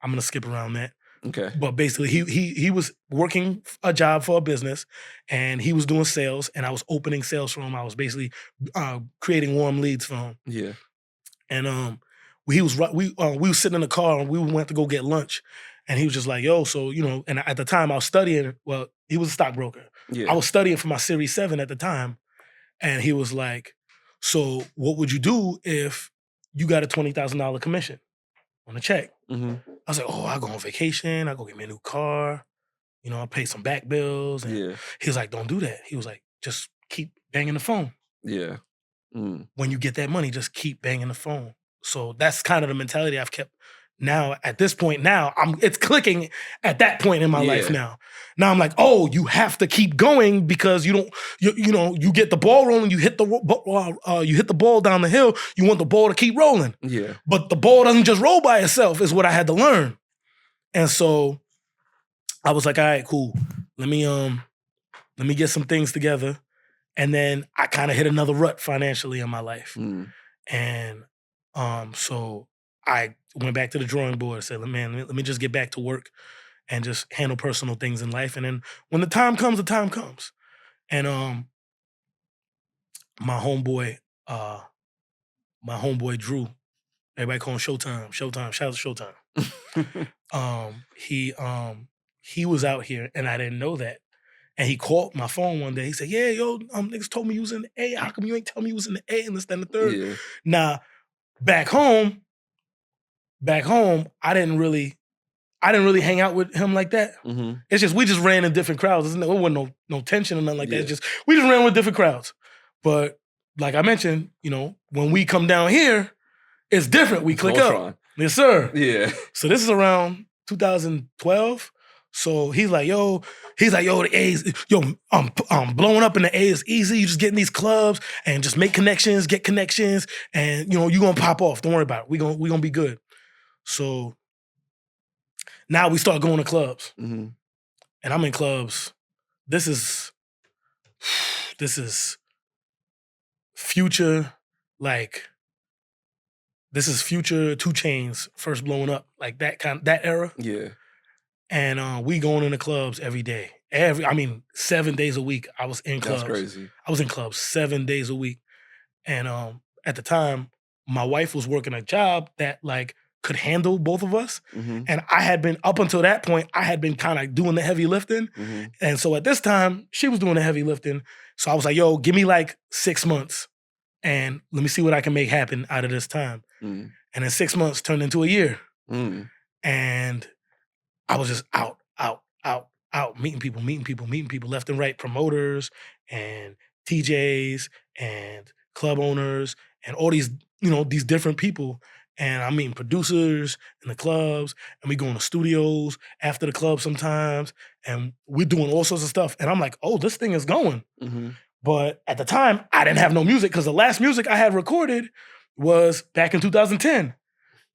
going to skip around that. Okay. But basically, he was working a job for a business and he was doing sales and I was opening sales for him. I was basically creating warm leads for him. Yeah. And we was sitting in the car and we went to go get lunch. And he was just like, yo, so, you know, and at the time I was studying, well, he was a stockbroker. Yeah. I was studying for my Series 7 at the time. And he was like, so what would you do if you got a $20,000 commission on a check? Mm-hmm. I was like, oh, I go on vacation. I go get me a new car. You know, I pay some back bills. And yeah. He was like, don't do that. He was like, just keep banging the phone. Yeah. Mm. When you get that money, just keep banging the phone. So that's kind of the mentality I've kept. Now, at this point now, it's clicking at that point in my life now. Now I'm like, oh, you have to keep going because you get the ball rolling, you hit the ball down the hill, you want the ball to keep rolling. Yeah. But the ball doesn't just roll by itself is what I had to learn. And so I was like, all right, cool. Let me get some things together. And then I kind of hit another rut financially in my life. Mm. And so I went back to the drawing board and said, man, let me just get back to work and just handle personal things in life. And then when the time comes, the time comes. And my homeboy Drew, everybody call him Showtime. Shout out to Showtime. He was out here and I didn't know that. And he called my phone one day. He said, yeah, yo, niggas told me you was in the A. How come you ain't tell me you was in the A and this, that, and the third? Yeah. Now, back home, I didn't really hang out with him like that. Mm-hmm. It's just, we just ran in different crowds. There wasn't no tension or nothing like that. It's just, we just ran with different crowds. But like I mentioned, you know, when we come down here, it's different. We click up. Yes, sir. Yeah. So this is around 2012. So he's like, yo, the A's, blowing up in the A is easy. You just get in these clubs and just make connections, get connections, and you gonna pop off. Don't worry about it. We gonna be good. So now we start going to clubs. Mm-hmm. And I'm in clubs. This is Future, like, this is Future 2 Chainz first blowing up, like that era. Yeah. And we going into clubs every day. 7 days a week I was in clubs. That's crazy. I was in clubs 7 days a week. And at the time, my wife was working a job that like could handle both of us. Mm-hmm. And I had been, up until that point, I had been kind of doing the heavy lifting. Mm-hmm. And so at this time, she was doing the heavy lifting. So I was like, yo, give me like 6 months and let me see what I can make happen out of this time. Mm. And then 6 months turned into a year. Mm. And I was just out, meeting people left and right, promoters and TJs and club owners and all these, these different people. And I'm meeting producers in the clubs, and we going to studios after the club sometimes, and we're doing all sorts of stuff. And I'm like, oh, this thing is going. Mm-hmm. But at the time, I didn't have no music because the last music I had recorded was back in 2010.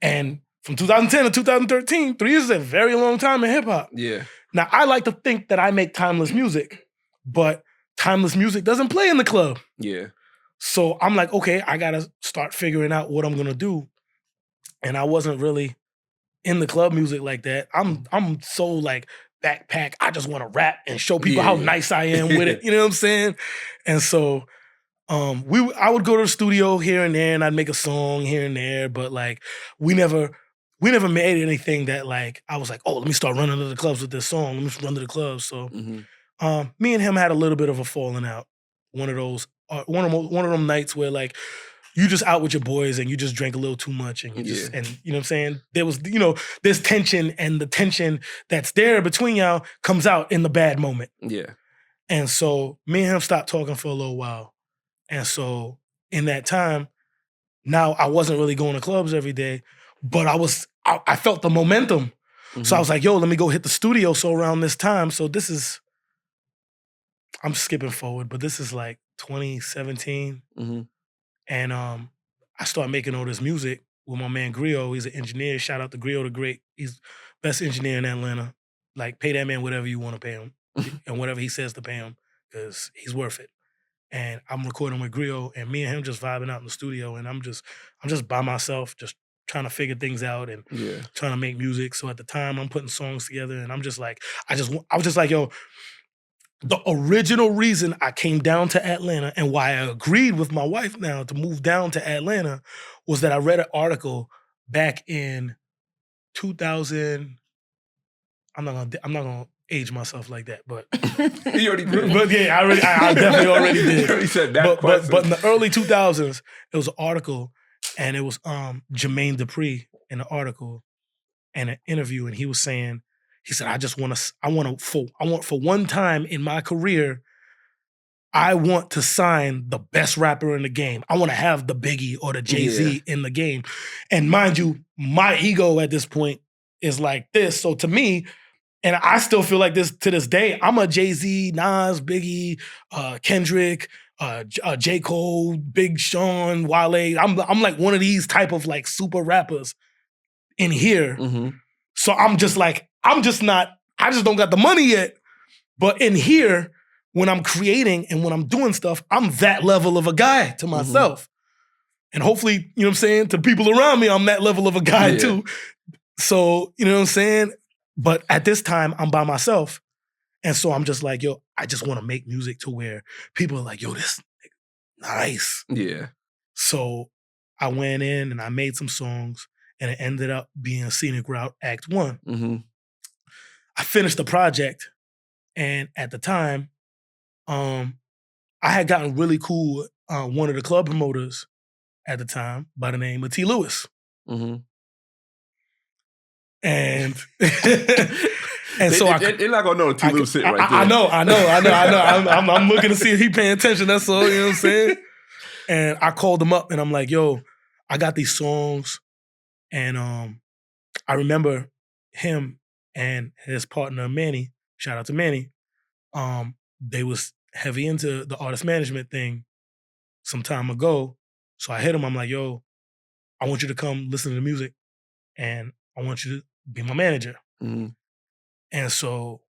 And from 2010 to 2013, 3 years is a very long time in hip hop. Yeah. Now, I like to think that I make timeless music, but timeless music doesn't play in the club. Yeah. So I'm like, okay, I got to start figuring out what I'm going to do. And I wasn't really in the club music like that. I'm so like backpack. I just want to rap and show people how nice I am with it. You know what I'm saying? And so I would go to the studio here and there, and I'd make a song here and there. But like we never made anything that like I was like, oh, let me start running to the clubs with this song. Let me run to the clubs. So me and him had a little bit of a falling out. One of them nights where like, you just out with your boys and you just drank a little too much and and you know what I'm saying? There was, there's tension, and the tension that's there between y'all comes out in the bad moment. Yeah. And so me and him stopped talking for a little while. And so in that time, now I wasn't really going to clubs every day, but I felt the momentum. Mm-hmm. So I was like, yo, let me go hit the studio. So around this time, so this is, I'm skipping forward, but this is like 2017. Mm-hmm. And I started making all this music with my man Griot. He's an engineer. Shout out to Griot the Great. He's best engineer in Atlanta. Like, pay that man whatever you want to pay him and whatever he says to pay him, because he's worth it. And I'm recording with Griot, and me and him just vibing out in the studio, and I'm just by myself, just trying to figure things out and trying to make music. So at the time, I'm putting songs together, and I'm just like, I was just like, yo, the original reason I came down to Atlanta and why I agreed with my wife now to move down to Atlanta was that I read an article back in 2000. I'm not gonna age myself like that, but you already did. But yeah, I definitely already did. You already said that. But in the early 2000s, it was an article, and it was Jermaine Dupri in the article and an interview, and he was saying. He said, I want for one time in my career, I want to sign the best rapper in the game. I want to have the Biggie or the Jay-Z in the game. And mind you, my ego at this point is like this. So to me, and I still feel like this to this day, I'm a Jay-Z, Nas, Biggie, Kendrick, J. Cole, Big Sean, Wale. I'm like one of these type of like super rappers in here. Mm-hmm. So I just don't got the money yet. But in here, when I'm creating and when I'm doing stuff, I'm that level of a guy to myself. Mm-hmm. And hopefully, you know what I'm saying, to people around me, I'm that level of a guy too. So, you know what I'm saying? But at this time, I'm by myself. And so I'm just like, yo, I just want to make music to where people are like, yo, this nice. Yeah. So I went in and I made some songs, and it ended up being Scenic Route Act 1. Mm-hmm. I finished the project, and at the time, I had gotten really cool with one of the club promoters at the time by the name of T. Lewis. Mm-hmm. And so they're not gonna know T. Lewis right there. I know. I'm looking to see if he paying attention. That's all. You know what I'm saying? And I called him up and I'm like, yo, I got these songs. And I remember him and his partner, Manny, shout out to Manny, they was heavy into the artist management thing some time ago. So I hit him, I'm like, yo, I want you to come listen to the music and I want you to be my manager. Mm-hmm. And so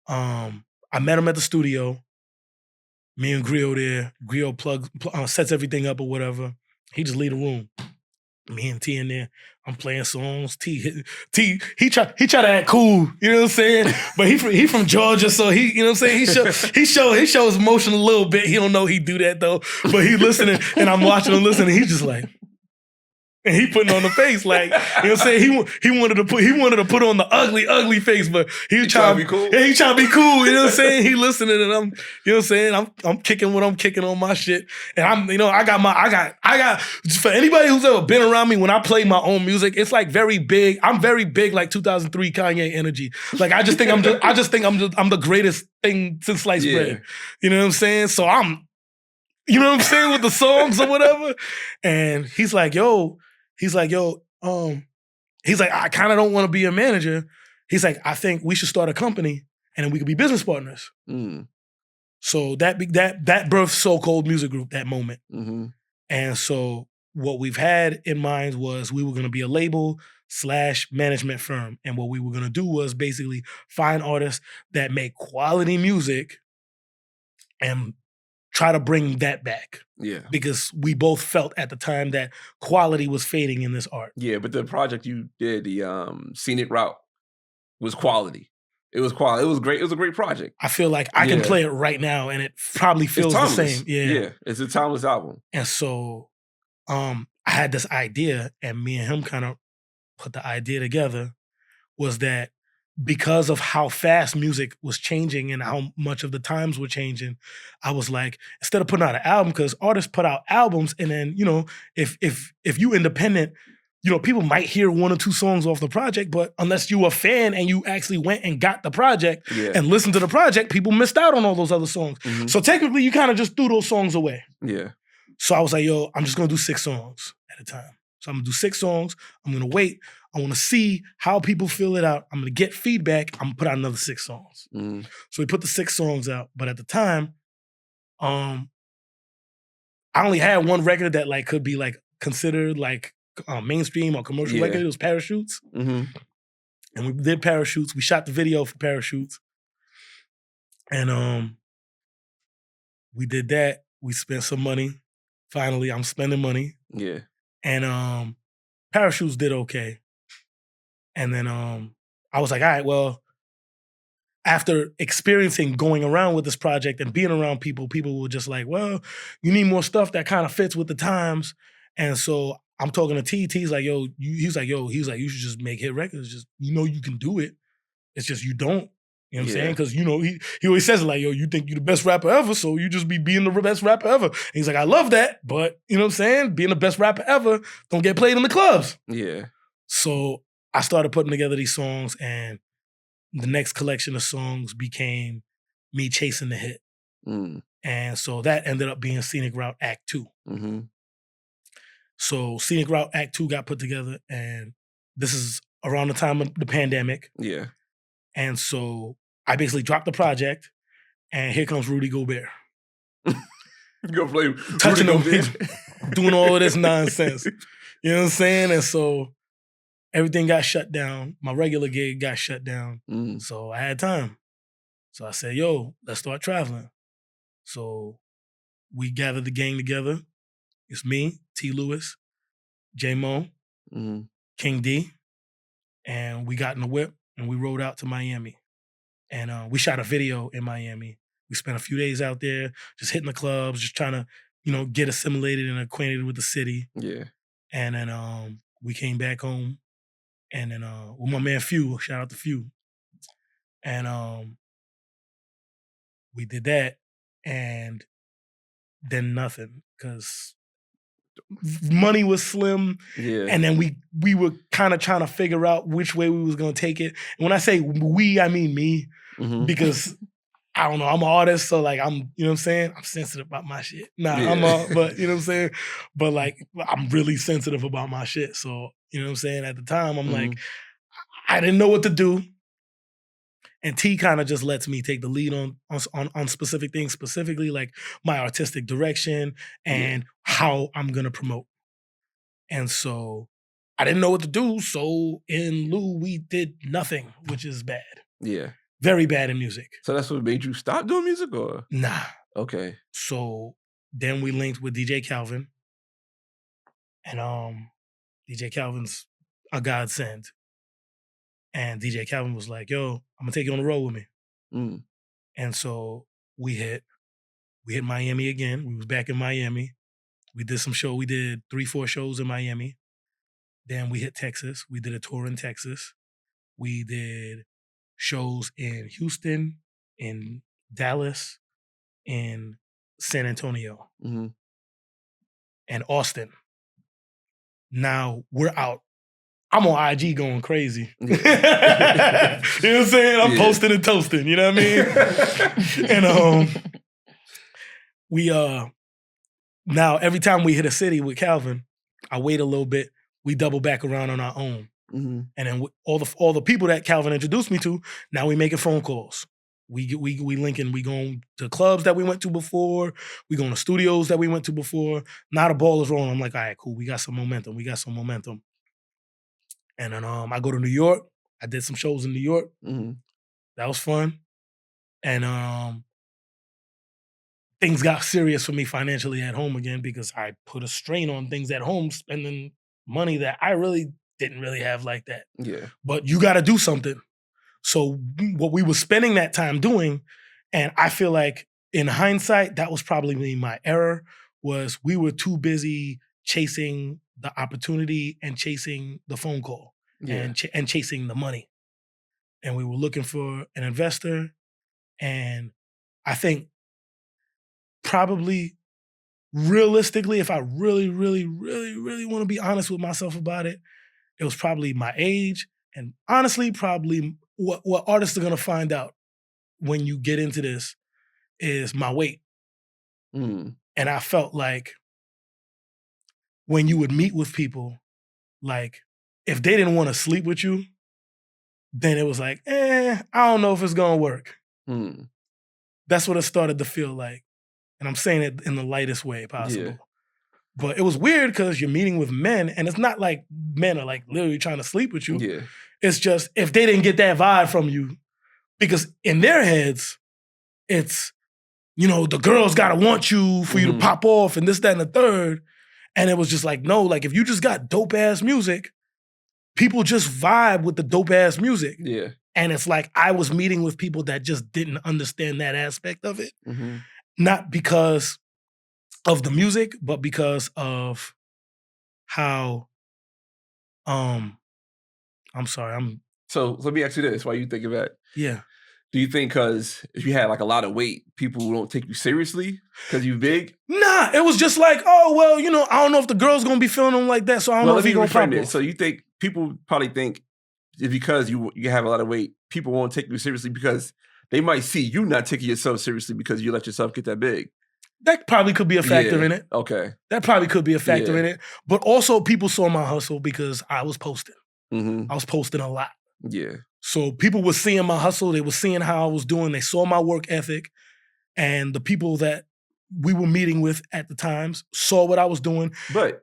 I met him at the studio. Me and Griot there. Griot sets everything up or whatever. He just leave the room. Me and T in there. I'm playing songs. T he try to act cool, you know what I'm saying? But he from Georgia, so he, you know what I'm saying? He shows emotion a little bit. He don't know he do that though. But he listening and I'm watching him listening. He's just like, and he putting on the face like, you know what I'm saying? He wanted to put on the ugly face, but he trying to be cool. Yeah, he trying to be cool, you know what I'm saying? He listening and I'm, you know what I'm saying? I'm kicking what I'm kicking on my shit. And I'm, you know, I got for anybody who's ever been around me when I play my own music, it's like very big. I'm very big like 2003 Kanye energy. Like I just think I'm the greatest thing since sliced bread. You know what I'm saying? So I'm, you know what I'm saying, with the songs or whatever. And he's like, I kind of don't want to be a manager. He's like, I think we should start a company and then we could be business partners. Mm. So that birthed So Cold Music Group that moment. Mm-hmm. And so what we've had in mind was we were going to be a label / management firm. And what we were going to do was basically find artists that make quality music and try to bring that back. Yeah. Because we both felt at the time that quality was fading in this art. Yeah, but the project you did, the Scenic Route, was quality. It was quality. It was great. It was a great project. I feel like I can play it right now and it probably feels the same. Yeah. It's a timeless album. And so I had this idea and me and him kind of put the idea together, was that because of how fast music was changing and how much of the times were changing, I was like, instead of putting out an album, because artists put out albums and then, you know, if you independent, you know, people might hear 1 or 2 songs off the project, but unless you a fan and you actually went and got the project and listened to the project, people missed out on all those other songs. Mm-hmm. So technically you kind of just threw those songs away. Yeah. So I was like, yo, I'm just going to do 6 songs at a time. So I'm going to do 6 songs. I'm going to wait. I want to see how people feel it out. I'm going to get feedback. I'm going to put out another 6 songs. Mm. So we put the 6 songs out. But at the time, I only had one record that like could be like considered like mainstream or commercial record. It was Parachutes. Mm-hmm. And we did Parachutes. We shot the video for Parachutes. And we did that. We spent some money. Finally, I'm spending money. Yeah. And Parachutes did okay. And then I was like, all right, well, after experiencing going around with this project and being around people were just like, well, you need more stuff that kind of fits with the times. And so I'm talking to T. T's like, yo, he's like, you should just make hit records. Just, you know, you can do it. It's just you don't. You know what I'm saying? Because, you know, he always says like, yo, you think you're the best rapper ever, so you just be being the best rapper ever. And he's like, I love that, but, you know what I'm saying? Being the best rapper ever don't get played in the clubs. Yeah. So I started putting together these songs, and the next collection of songs became me chasing the hit. Mm. And so that ended up being Scenic Route Act 2. Mm-hmm. So Scenic Route Act 2 got put together, and this is around the time of the pandemic. Yeah. And so I basically dropped the project, and here comes Rudy Gobert. You gonna play touching them, doing all of this nonsense. You know what I'm saying? And so everything got shut down. My regular gig got shut down. Mm. So I had time. So I said, yo, let's start traveling. So we gathered the gang together. It's me, T. Lewis, J. Mo, King D, and we got in the whip and we rode out to Miami. And we shot a video in Miami. We spent a few days out there, just hitting the clubs, just trying to, you know, get assimilated and acquainted with the city. Yeah. And then we came back home. And then with my man Few, shout out to Few. And we did that, and then nothing, because money was slim. Yeah. And then we were kind of trying to figure out which way we was gonna take it. And when I say we, I mean me, because I don't know, I'm an artist, so like I'm, you know what I'm saying? I'm sensitive about my shit. Nah, but you know what I'm saying? But like, I'm really sensitive about my shit. So, you know what I'm saying? At the time, I'm like, I didn't know what to do. And T kind of just lets me take the lead on specific things, specifically like my artistic direction and how I'm gonna promote. And so I didn't know what to do. So in lieu, we did nothing, which is bad. Yeah. Very bad in music. So that's what made you stop doing music, or? Nah. Okay. So then we linked with DJ Calvin. And DJ Calvin's a godsend. And DJ Calvin was like, yo, I'm gonna take you on the road with me. And so we hit Miami again. We was back in Miami. We did some show. We did 3-4 shows in Miami. Then we hit Texas. We did a tour in Texas. We did shows in Houston, in Dallas, in San Antonio, and Austin. Now we're out. I'm on IG going crazy. You know what I'm saying? I'm posting and toasting, you know what I mean? And we now every time we hit a city with Calvin, I wait a little bit, we double back around on our own. And then all the people that Calvin introduced me to, now we making phone calls. We linking, we going to clubs that we went to before, we going to studios that we went to before. Now the ball is rolling. I'm like, all right, cool, we got some momentum. And then I go to New York. I did some shows in New York. That was fun. And things got serious for me financially at home again because I put a strain on things at home, spending money that I really didn't really have like that. Yeah. But you got to do something. So what we were spending that time doing, and I feel like in hindsight, that was probably my error, was we were too busy chasing the opportunity and chasing the phone call and chasing the money. And we were looking for an investor. And I think probably realistically, if I really, really, really, really want to be honest with myself about it, it was probably my age. And honestly, probably what artists are going to find out when you get into this is my weight. And I felt like when you would meet with people, like if they didn't want to sleep with you, then it was like, I don't know if it's going to work. That's what it started to feel like. And I'm saying it in the lightest way possible. Yeah. But it was weird because you're meeting with men and it's not like men are like literally trying to sleep with you. Yeah. It's just if they didn't get that vibe from you, because in their heads, it's, you know, the girls got to want you for you to pop off and this, that, and the third. And it was just like, no, like if you just got dope ass music, people just vibe with the dope ass music. Yeah. And it's like I was meeting with people that just didn't understand that aspect of it. Not because of the music, but because of how, I'm sorry, So let me ask you this, while you think of that. Yeah. Do you think because if you had like a lot of weight, people don't take you seriously because you big? Nah, it was just like, oh, well, you know, I don't know if the girl's going to be feeling them like that, so I don't know if he's going to pop it. So you think people probably think because you have a lot of weight, people won't take you seriously because they might see you not taking yourself seriously because you let yourself get that big. That probably could be a factor in it. Okay. That probably could be a factor in it. But also people saw my hustle because I was posting. I was posting a lot. Yeah. So people were seeing my hustle. They were seeing how I was doing. They saw my work ethic. And the people that we were meeting with at the times saw what I was doing. But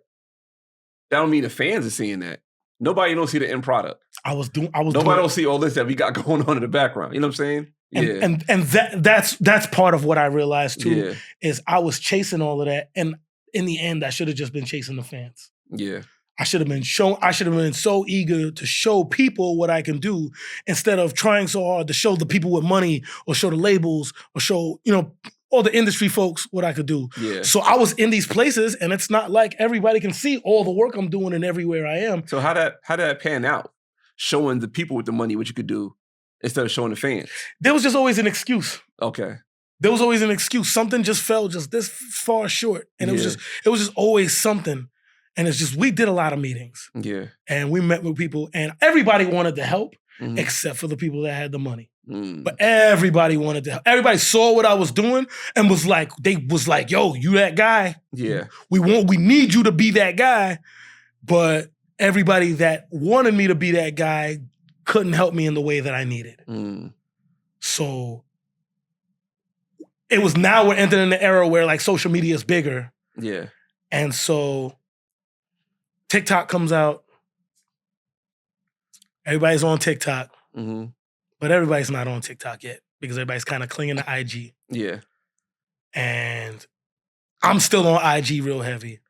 that don't mean the fans are seeing that. Nobody don't see the end product. Nobody don't see all this that we got going on in the background. You know what I'm saying? And that's part of what I realized too, is I was chasing all of that. And in the end, I should have just been chasing the fans. Yeah. I should have been so eager to show people what I can do instead of trying so hard to show the people with money or show the labels or show, you know, all the industry folks what I could do. Yeah. So I was in these places and it's not like everybody can see all the work I'm doing and everywhere I am. So how did that pan out? Showing the people with the money what you could do instead of showing the fans? There was just always an excuse. Okay. There was always an excuse. Something just fell just this far short. And it was just always something. And it's just, we did a lot of meetings. Yeah. And we met with people and everybody wanted to help except for the people that had the money. But everybody wanted to help. Everybody saw what I was doing and was like, yo, you that guy. Yeah. We need you to be that guy. But everybody that wanted me to be that guy couldn't help me in the way that I needed. So it was now we're entering the era where like social media is bigger. Yeah. And so TikTok comes out. Everybody's on TikTok. But everybody's not on TikTok yet because everybody's kind of clinging to IG. Yeah. And I'm still on IG real heavy.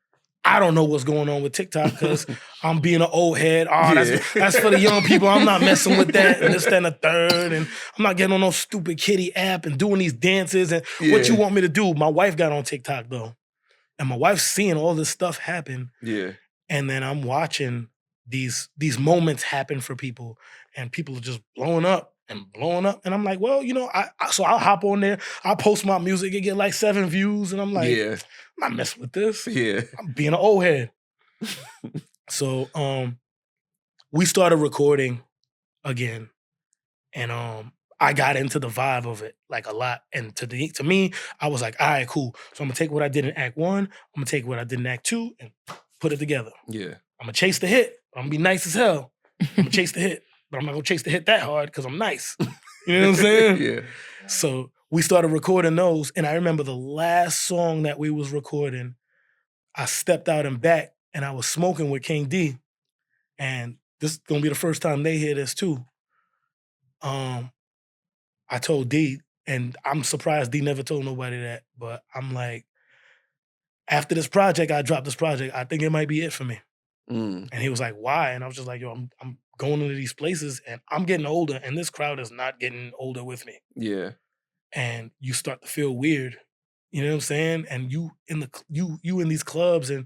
I don't know what's going on with TikTok because I'm being an old head. That's for the young people. I'm not messing with that and this, that, and the third. And I'm not getting on no stupid kitty app and doing these dances. And what you want me to do? My wife got on TikTok though. And my wife's seeing all this stuff happen. Yeah. And then I'm watching these moments happen for people. And people are just blowing up. And I'm like, well, so I'll hop on there. I'll post my music and get like 7 views. And I'm like, I'm not messing with this. Yeah. I'm being an old head. So we started recording again. And I got into the vibe of it like a lot. And to me, I was like, all right, cool. So I'm gonna take what I did in Act 1, I'm gonna take what I did in Act 2 and put it together. Yeah. I'm gonna chase the hit. I'm gonna be nice as hell. I'm gonna chase the hit. But I'm not gonna chase the hit that hard because I'm nice. You know what I'm saying? Yeah. So we started recording those. And I remember the last song that we was recording, I stepped out and back and I was smoking with King D. And this is gonna be the first time they hear this too. I told D, and I'm surprised D never told nobody that, but I'm like, after this project, I dropped this project, I think it might be it for me. And he was like, why? And I was just like, yo, I'm going into these places and I'm getting older and this crowd is not getting older with me. Yeah. And you start to feel weird. You know what I'm saying? And you in these clubs and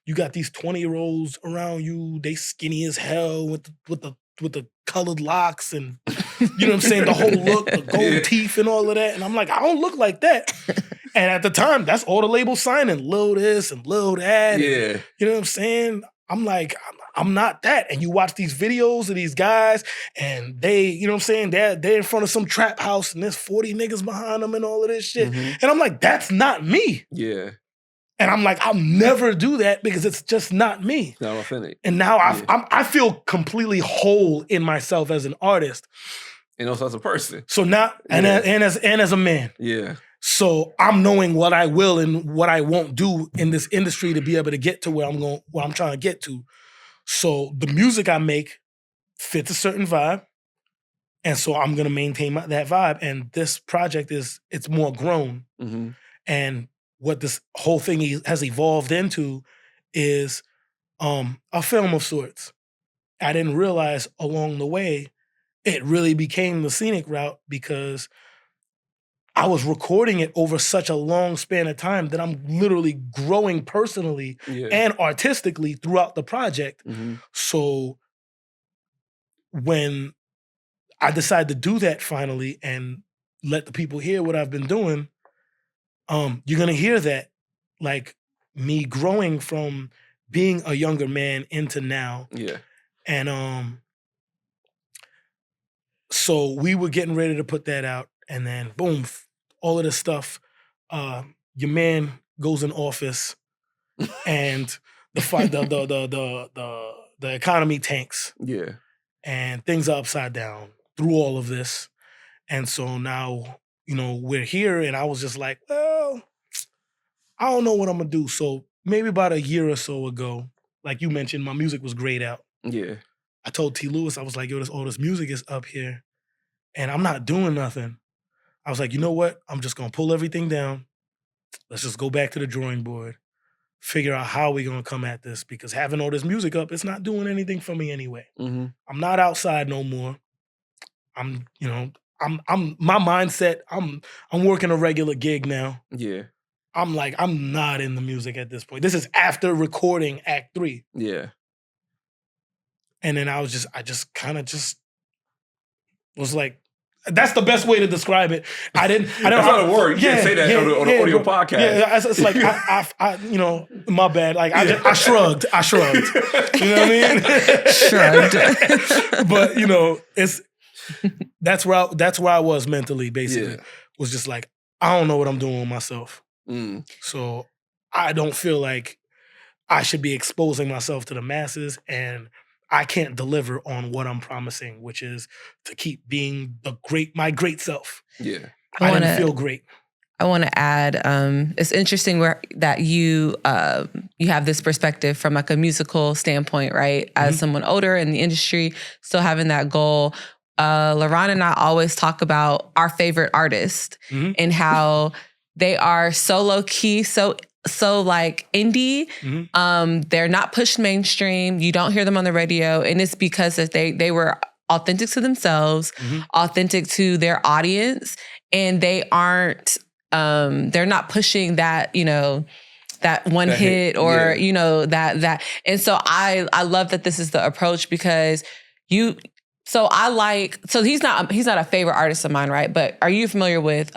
you got these 20-year-olds around you, they skinny as hell with the colored locks and you know what I'm saying, the whole look, the gold teeth and all of that. And I'm like, I don't look like that. And at the time, that's all the labels signing, Lil this and Lil that. Yeah. And, you know what I'm saying? I'm like, I'm not that. And you watch these videos of these guys and they, you know what I'm saying, they're in front of some trap house and there's 40 niggas behind them and all of this shit. And I'm like, that's not me. Yeah. And I'm like, I'll never do that because it's just not me. Not authentic. And now I feel completely whole in myself as an artist. And also as a person. So now, and as a man. Yeah. So I'm knowing what I will and what I won't do in this industry to be able to get to where I'm trying to get to. So the music I make fits a certain vibe. And so I'm going to maintain that vibe. And this project it's more grown. And what this whole thing has evolved into is a film of sorts. I didn't realize along the way, it really became the Scenic Route because I was recording it over such a long span of time that I'm literally growing personally and artistically throughout the project. So when I decided to do that finally and let the people hear what I've been doing, you're going to hear that, like me growing from being a younger man into now. Yeah. And so we were getting ready to put that out and then boom, all of this stuff, your man goes in office and the economy tanks. Yeah. And things are upside down through all of this. And so now, we're here and I was just like, well, I don't know what I'm gonna do. So maybe about a year or so ago, like you mentioned, my music was grayed out. Yeah. I told T. Lewis, I was like, yo, all this music is up here and I'm not doing nothing. I was like, you know what? I'm just gonna pull everything down. Let's just go back to the drawing board, figure out how we're gonna come at this because having all this music up, it's not doing anything for me anyway. I'm not outside no more. I'm my mindset, I'm working a regular gig now. Yeah. I'm like, I'm not in the music at this point. This is after recording Act 3. Yeah. And then I just kind of was like, that's the best way to describe it. That's not a word. You can't say that on the audio podcast. Yeah, it's like, I my bad. Like, I shrugged. You know what I mean? Shrugged. But, it's, That's where I was mentally, basically. Was just like, I don't know what I'm doing with myself. So I don't feel like I should be exposing myself to the masses, and I can't deliver on what I'm promising, which is to keep being my great self. Yeah. I didn't feel great. I want to add, it's interesting that you have this perspective from like a musical standpoint, right? As someone older in the industry, still having that goal. LaRon and I always talk about our favorite artists and how they are so low key, so like indie. They're not pushed mainstream. You don't hear them on the radio, and it's because that they were authentic to themselves, authentic to their audience, and they aren't. They're not pushing that, that one hit or, that. And so I love that this is the approach because so he's not a favorite artist of mine, right? But are you familiar with,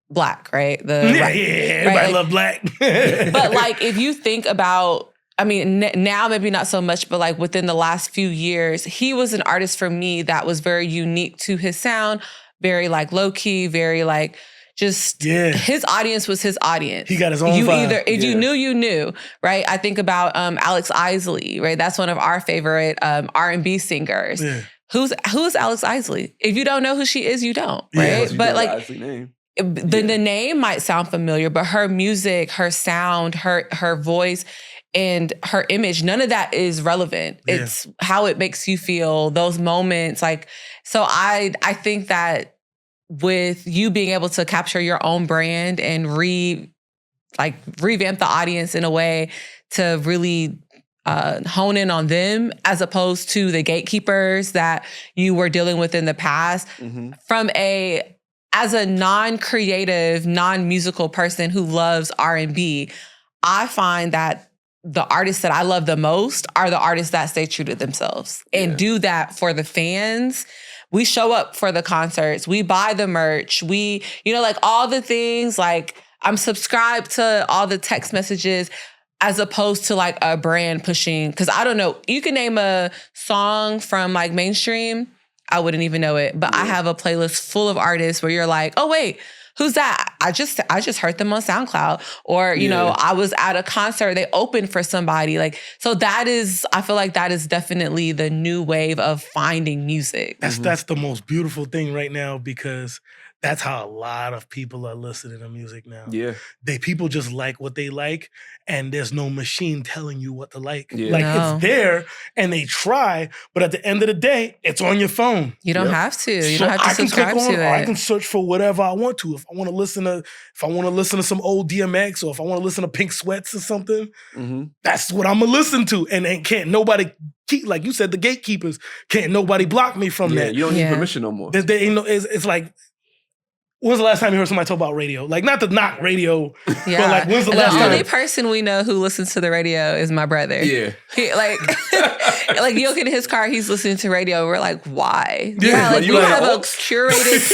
Black, right? Everybody love Black. But like, if you think about, I mean, now maybe not so much, but like within the last few years, he was an artist for me that was very unique to his sound, very like low key, very like, just his audience was his audience. He got his own vibe. If you knew, you knew, right? I think about Alex Isley, right? That's one of our favorite R&B singers. Yeah. Who's Alex Isley? If you don't know who she is, you don't, right? Yeah, but like the name might sound familiar, but her music, her sound, her voice, and her image, none of that is relevant. Yeah. It's how it makes you feel, those moments. Like, so I think that with you being able to capture your own brand and revamp the audience in a way to really hone in on them as opposed to the gatekeepers that you were dealing with in the past. As a non-creative, non-musical person who loves R&B, I find that the artists that I love the most are the artists that stay true to themselves and do that for the fans. We show up for the concerts. We buy the merch. We, like all the things, like I'm subscribed to all the text messages as opposed to like a brand pushing. Cause I don't know, you can name a song from like mainstream, I wouldn't even know it. But I have a playlist full of artists where you're like, oh wait, who's that? I just heard them on SoundCloud. Or, I was at a concert, they opened for somebody. Like, so I feel like that is definitely the new wave of finding music. That's the most beautiful thing right now because that's how a lot of people are listening to music now. Yeah. People just like what they like, and there's no machine telling you what to like. Yeah. Like, it's there, and they try, but at the end of the day, it's on your phone. You don't have to. You don't have to subscribe to it. Or I can search for whatever I want to. If I want to listen to some old DMX, or if I want to listen to Pink Sweats or something, that's what I'm gonna listen to. And can't nobody like you said, the gatekeepers, can't nobody block me from that. You don't need permission no more. It's like, when's the last time you heard somebody talk about radio? Like, not to knock radio, but like, when's the last time? The only person we know who listens to the radio is my brother. Yeah. Like you look in his car, he's listening to radio. We're like, why? Yeah, like we have a curated...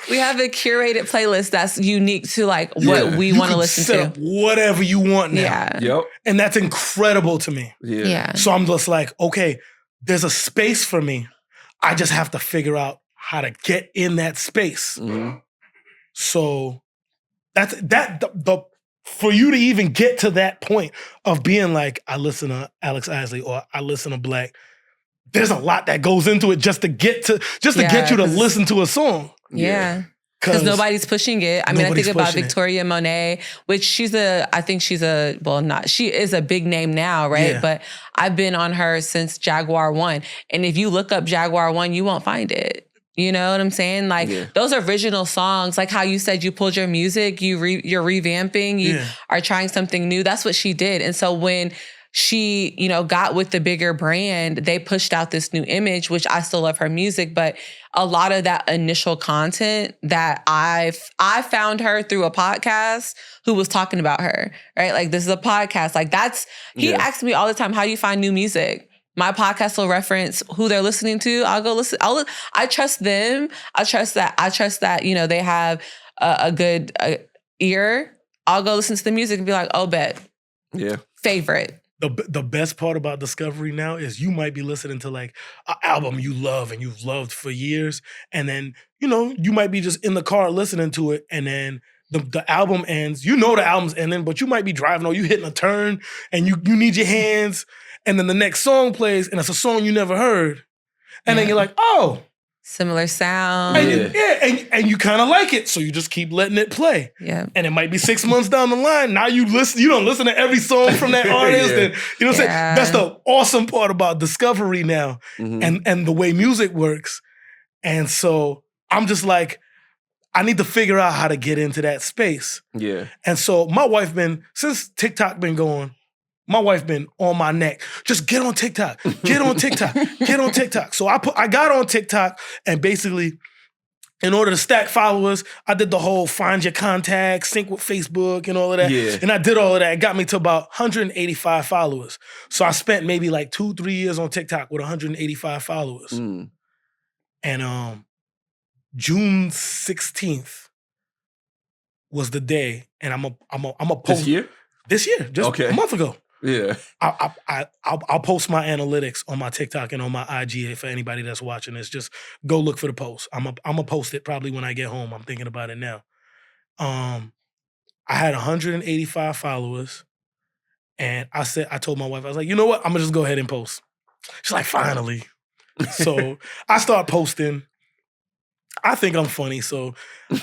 We have a curated playlist that's unique to like what we want to listen to. Up whatever you want now. Yeah. Yep. And that's incredible to me. Yeah. So I'm just like, okay, there's a space for me. I just have to figure out how to get in that space. So that's for you to even get to that point of being like, I listen to Alex Isley or I listen to Black. There's a lot that goes into it just to get you to listen to a song. Yeah. Because nobody's pushing it. I mean, I think about Victoria Monet, which she is a big name now, right? Yeah. But I've been on her since Jaguar 1. And if you look up Jaguar 1, you won't find it. You know what I'm saying? Like those original songs, like how you said you pulled your music, you're revamping, you are trying something new. That's what she did. And so when she, got with the bigger brand, they pushed out this new image, which I still love her music, but a lot of that initial content that I found her through a podcast who was talking about her, right? Like, this is a podcast. Like, he asks me all the time, how do you find new music? My podcast will reference who they're listening to. I'll go listen. I trust them. I trust that, they have a good ear. I'll go listen to the music and be like, oh, bet. Yeah. Favorite. the best part about discovery now is you might be listening to like an album you love and you've loved for years, and then you might be just in the car listening to it, and then the album ends. You know the album's ending, but you might be driving or you hitting a turn and you need your hands, and then the next song plays and it's a song you never heard, and then you're like, oh. Similar sound. And you kind of like it, so you just keep letting it play. Yeah. And it might be 6 months down the line. Now you don't listen to every song from that artist. And you know what I'm saying? That's the awesome part about discovery now, and the way music works. And so I'm just like, I need to figure out how to get into that space. Yeah. And so my wife since TikTok been going, my wife been on my neck. Just get on TikTok. Get on TikTok. Get on TikTok. So I got on TikTok, and basically, in order to stack followers, I did the whole find your contacts, sync with Facebook and all of that. Yeah. And I did all of that. It got me to about 185 followers. So I spent maybe like 2-3 years on TikTok with 185 followers. Mm. And June 16th was the day, and I'm a post This year? This year, just a month ago. Yeah. I'll post my analytics on my TikTok and on my IG for anybody that's watching this. Just go look for the post. I'm gonna post it probably when I get home. I'm thinking about it now. I had 185 followers, and I told my wife, I was like, you know what? I'm gonna just go ahead and post. She's like, finally. So I start posting. I think I'm funny, so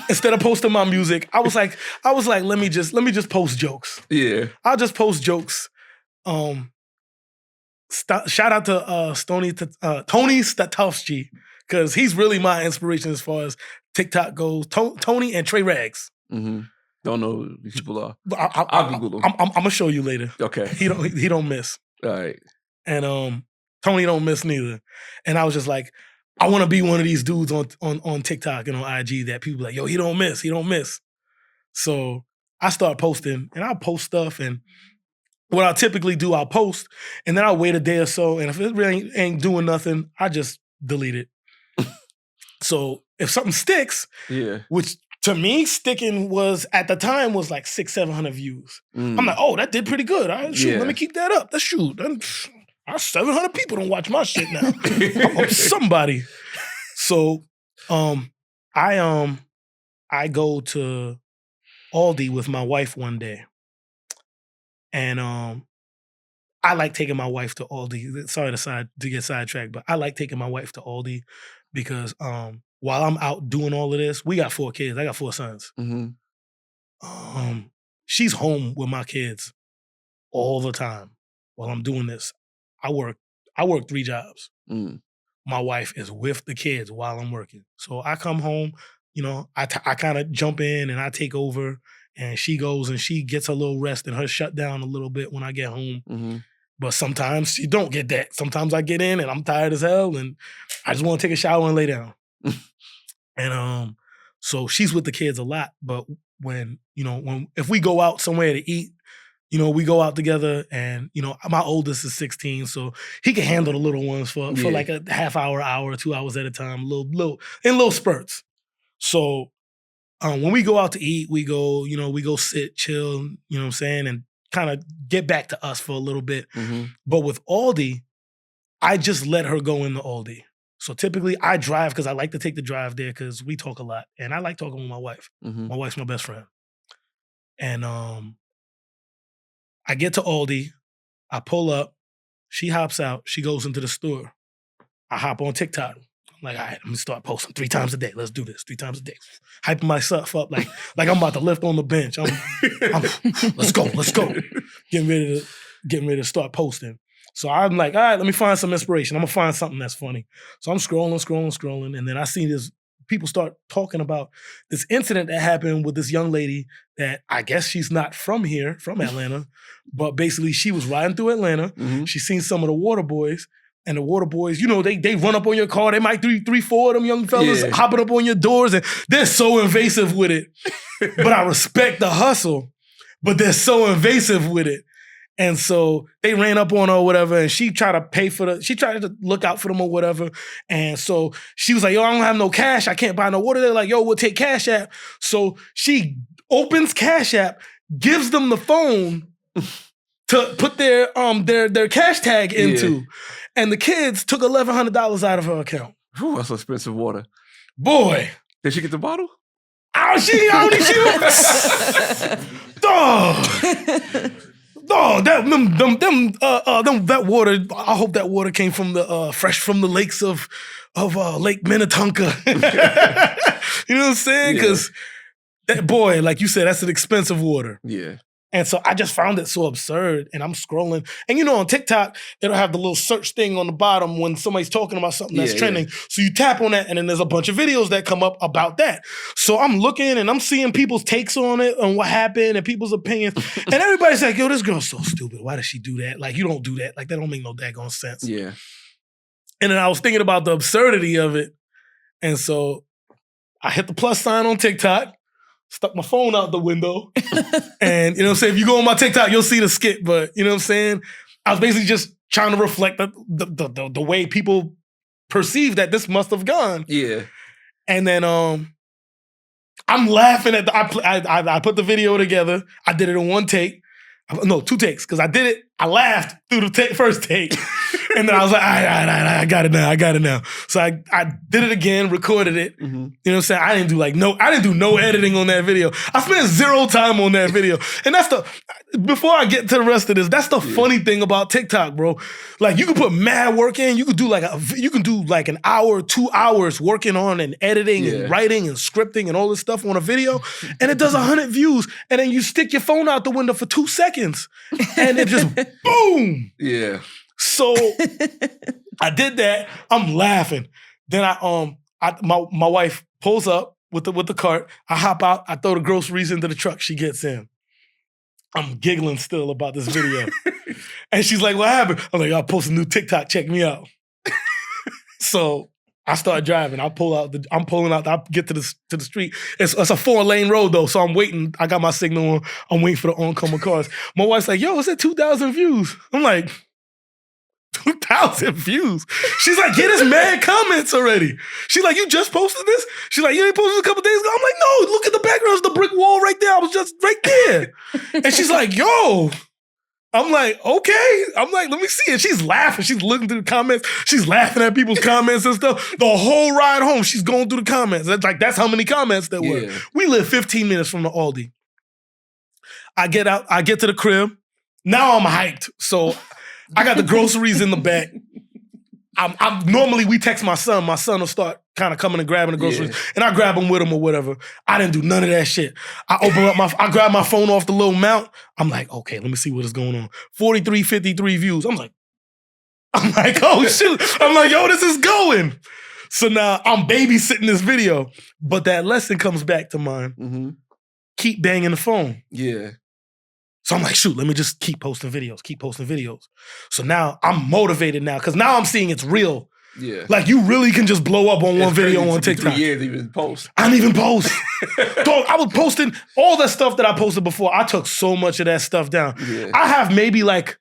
instead of posting my music, I was like, let me just post jokes. Yeah, I'll just post jokes. Shout out to Tony Statovsky, because he's really my inspiration as far as TikTok goes. Tony and Trey Rags. Mm-hmm. Don't know who these people are. I'll Google them. I'm gonna show you later. Okay. He don't miss. All right. And Tony don't miss neither. And I was just like, I want to be one of these dudes on TikTok and on IG that people like, yo, he don't miss. So I start posting, and I'll post stuff, and what I'll typically do, I'll post, and then I'll wait a day or so, and if it really ain't doing nothing, I just delete it. So if something sticks, which to me, sticking was, at the time, was like 600-700 views. I'm like, oh, that did pretty good. Let me keep that up. Let's shoot. 700 people don't watch my shit now. I'm somebody. So I go to Aldi with my wife one day. And I like taking my wife to Aldi. Sorry to get sidetracked, but I like taking my wife to Aldi because while I'm out doing all of this, we got 4 kids. I got 4 sons. Mm-hmm. She's home with my kids all the time while I'm doing this. I work 3 jobs. Mm. My wife is with the kids while I'm working. So I come home, I kind of jump in and I take over, and she goes and she gets a little rest and her shut down a little bit when I get home. Mm-hmm. But sometimes she don't get that. Sometimes I get in and I'm tired as hell and I just want to take a shower and lay down. And so she's with the kids a lot. But if we go out somewhere to eat, we go out together, and, my oldest is 16, so he can handle the little ones for like a half hour, 2 hours at a time, little spurts. So when we go out to eat, we go sit, chill, you know what I'm saying, and kind of get back to us for a little bit. Mm-hmm. But with Aldi, I just let her go into Aldi. So typically I drive because I like to take the drive there because we talk a lot, and I like talking with my wife. Mm-hmm. My wife's my best friend. And I get to Aldi, I pull up, she hops out, she goes into the store. I hop on TikTok. I'm like, all right, I'm gonna start posting 3 times a day. Let's do this 3 times a day. Hyping myself up like I'm about to lift on the bench. Let's go. Getting ready to start posting. So I'm like, all right, let me find some inspiration. I'm gonna find something that's funny. So I'm scrolling, and then I see this. People start talking about this incident that happened with this young lady that I guess she's not from here, from Atlanta, but basically she was riding through Atlanta. Mm-hmm. She seen some of the water boys, and the water boys, they run up on your car. They might 3-4 of them young fellas hopping up on your doors, and they're so invasive with it. But I respect the hustle, but they're so invasive with it. And so they ran up on her or whatever, and she tried to look out for them or whatever. And so she was like, yo, I don't have no cash. I can't buy no water. They're like, yo, we'll take Cash App. So she opens Cash App, gives them the phone to put their cash tag into. Yeah. And the kids took $1,100 out of her account. Whew, that's expensive water. Boy. Did she get the bottle? Oh, she that water. I hope that water came from the fresh from the lakes of Lake Minnetonka. You know what I'm saying? Because that boy, like you said, that's an expensive water. Yeah. And so I just found it so absurd, and I'm scrolling. And you know, on TikTok, it'll have the little search thing on the bottom when somebody's talking about something that's trending. Yeah. So you tap on that, and then there's a bunch of videos that come up about that. So I'm looking, and I'm seeing people's takes on it, on what happened, and people's opinions. And everybody's like, yo, this girl's so stupid. Why does she do that? Like, you don't do that. Like, that don't make no daggone sense. Yeah. And then I was thinking about the absurdity of it. And so I hit the plus sign on TikTok. Stuck my phone out the window. And, you know what I'm saying? If you go on my TikTok, you'll see the skit. But, you know what I'm saying? I was basically just trying to reflect the way people perceive that this must have gone. Yeah. And then I'm laughing at I put the video together. I did it in one take. No, 2 takes. Because I did it. I laughed through the first take. And then I was like, I got it now. So I did it again, recorded it. Mm-hmm. You know what I'm saying? I didn't do no editing on that video. I spent 0 time on that video. And before I get to the rest of this, that's the funny thing about TikTok, bro. Like, you can put mad work in. You can do like an hour, 2 hours working on and editing and writing and scripting and all this stuff on a video. And it does 100 views. And then you stick your phone out the window for 2 seconds. And it just boom. Yeah. So I did that. I'm laughing. Then my wife pulls up with the cart. I hop out. I throw the groceries into the truck. She gets in. I'm giggling still about this video. And she's like, what happened? I'm like, I'll post a new TikTok. Check me out. So I start driving. I'm pulling out. I get to the street. It's a 4-lane road though. So I'm waiting. I got my signal on. I'm waiting for the oncoming cars. My wife's like, yo, it's at 2,000 views. I'm like, 2,000 views. She's like, yeah, there's mad comments already. She's like, you just posted this? She's like, you ain't posted a couple days ago? I'm like, no, look at the background. It's the brick wall right there. I was just right there. And she's like, yo. I'm like, okay. I'm like, let me see it. She's laughing. She's looking through the comments. She's laughing at people's comments and stuff. The whole ride home, she's going through the comments. That's how many comments there were. We live 15 minutes from the Aldi. I get out. I get to the crib. Now I'm hyped. So I got the groceries in the back. Normally we text my son. My son will start kind of coming and grabbing the groceries, and I grab them with him or whatever. I didn't do none of that shit. I grab my phone off the little mount. I'm like, okay, let me see what is going on. 4353 views. I'm like, oh shoot. I'm like, yo, this is going. So now I'm babysitting this video, but that lesson comes back to mind. Mm-hmm. Keep banging the phone. Yeah. So I'm like, shoot, let me just keep posting videos. So now I'm motivated now because now I'm seeing it's real. Yeah. Like, you really can just blow up on one video on TikTok. 3 years even post. I didn't even post. Dog, I was posting all the stuff that I posted before. I took so much of that stuff down. Yeah. I have maybe like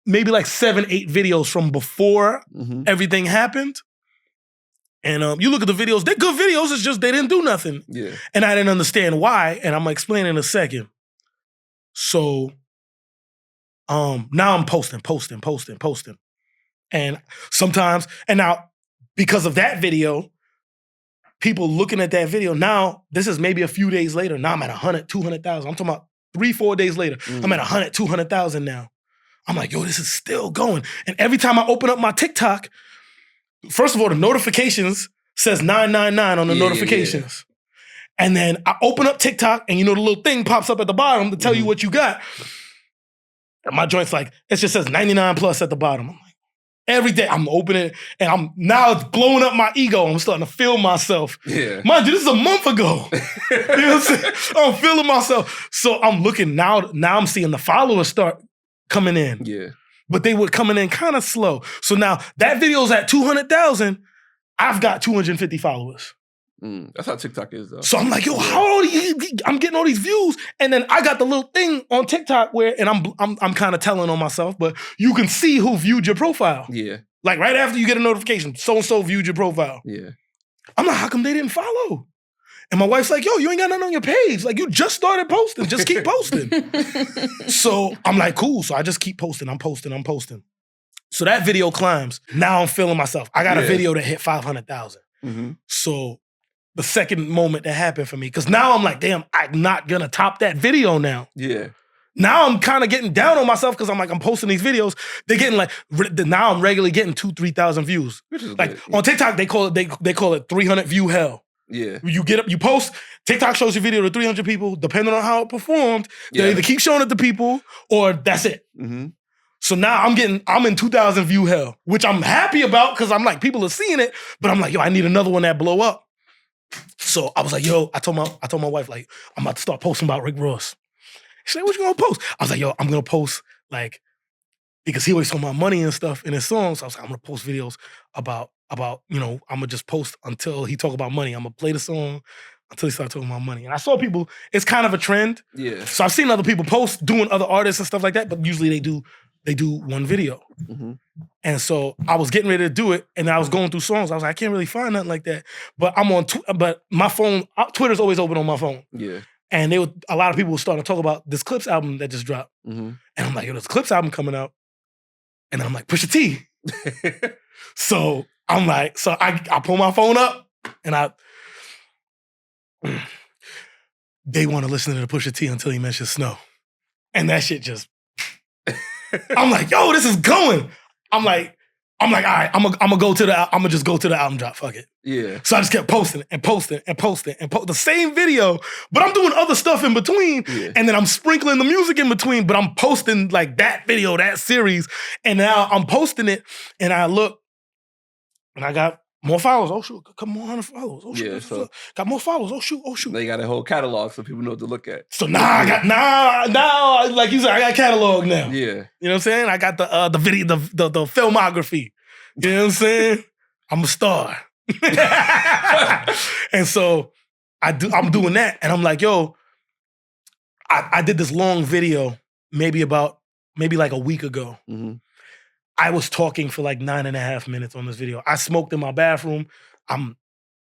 7-8 videos from before everything happened. And you look at the videos, they're good videos. It's just they didn't do nothing. Yeah. And I didn't understand why. And I'm gonna explain in a second. So now I'm posting. And sometimes, and now because of that video, people looking at that video, now this is maybe a few days later. Now I'm at 100, 200,000. I'm talking about 3-4 days later. I'm at 100, 200,000 now. I'm like, yo, this is still going. And every time I open up my TikTok, first of all, the notifications says 999 on the notifications. Yeah. And then I open up TikTok and, you know, the little thing pops up at the bottom to tell you what you got. And my joint's like, it just says 99 plus at the bottom. I'm like, every day I'm opening it and now it's blowing up my ego. I'm starting to feel myself. Yeah. Mind you, this is a month ago. You know what I'm saying? I'm feeling myself. So I'm looking now I'm seeing the followers start coming in. Yeah. But they were coming in kind of slow. So now that video's at 200,000. I've got 250 followers. That's how TikTok is, though. So I'm like, yo, how I'm getting all these views, and then I got the little thing on TikTok where, and I'm kind of telling on myself, but you can see who viewed your profile. Yeah. Like right after you get a notification, so and so viewed your profile. Yeah. I'm like, how come they didn't follow? And my wife's like, yo, you ain't got nothing on your page. Like, you just started posting. Just keep posting. So I'm like, cool. So I just keep posting. I'm posting. So that video climbs. Now I'm feeling myself. I got a video that hit 500,000. Mm-hmm. So the second moment that happened for me, because now I'm like, damn, I'm not going to top that video now. Yeah. Now I'm kind of getting down on myself because I'm like, I'm posting these videos. They're getting like, now I'm regularly getting 2,000-3,000 views. Which is like on TikTok, they call it 300 view hell. Yeah. You get up, you post, TikTok shows your video to 300 people, depending on how it performed. They either keep showing it to people or that's it. Mm-hmm. So now I'm in 2,000 view hell, which I'm happy about because I'm like, people are seeing it, but I'm like, yo, I need another one that blow up. So I was like, yo, I told my wife, like, I'm about to start posting about Rick Ross. She said, what you gonna post? I was like, yo, I'm gonna post, like, because he always talking about money and stuff in his songs. So I was like, I'm gonna post videos about, you know, I'm gonna just post until he talk about money. I'm gonna play the song until he start talking about money. And I saw people, it's kind of a trend. Yeah. So I've seen other people post doing other artists and stuff like that, but usually they do one video. Mm-hmm. And so I was getting ready to do it, and I was going through songs. I was like, I can't really find nothing like that. But I'm on, but my phone, Twitter's always open on my phone. Yeah. And a lot of people were starting to talk about this Clips album that just dropped. Mm-hmm. And I'm like, yo, there's a Clips album coming out. And I'm like, Pusha T. So I'm like, I pull my phone up and they want to listen to the Pusha T until he mentions Snow. And that shit just, I'm like, yo, this is going. I'm like, all right, I'm gonna just go to the album drop, fuck it. Yeah. So I just kept posting the same video, but I'm doing other stuff in between, and then I'm sprinkling the music in between, but I'm posting like that video, that series, and now I'm posting it, and I look, and I got more followers. Oh shoot, a couple more 100 followers. Oh shoot, so got more followers. Oh shoot. They got a whole catalog so people know what to look at. So now like you said, I got catalog now. Yeah. You know what I'm saying? I got the video, the filmography. You know what I'm saying? I'm a star. And so I'm doing that, and I'm like, yo, I did this long video maybe like a week ago. Mm-hmm. I was talking for like 9.5 minutes on this video. I smoked in my bathroom. I'm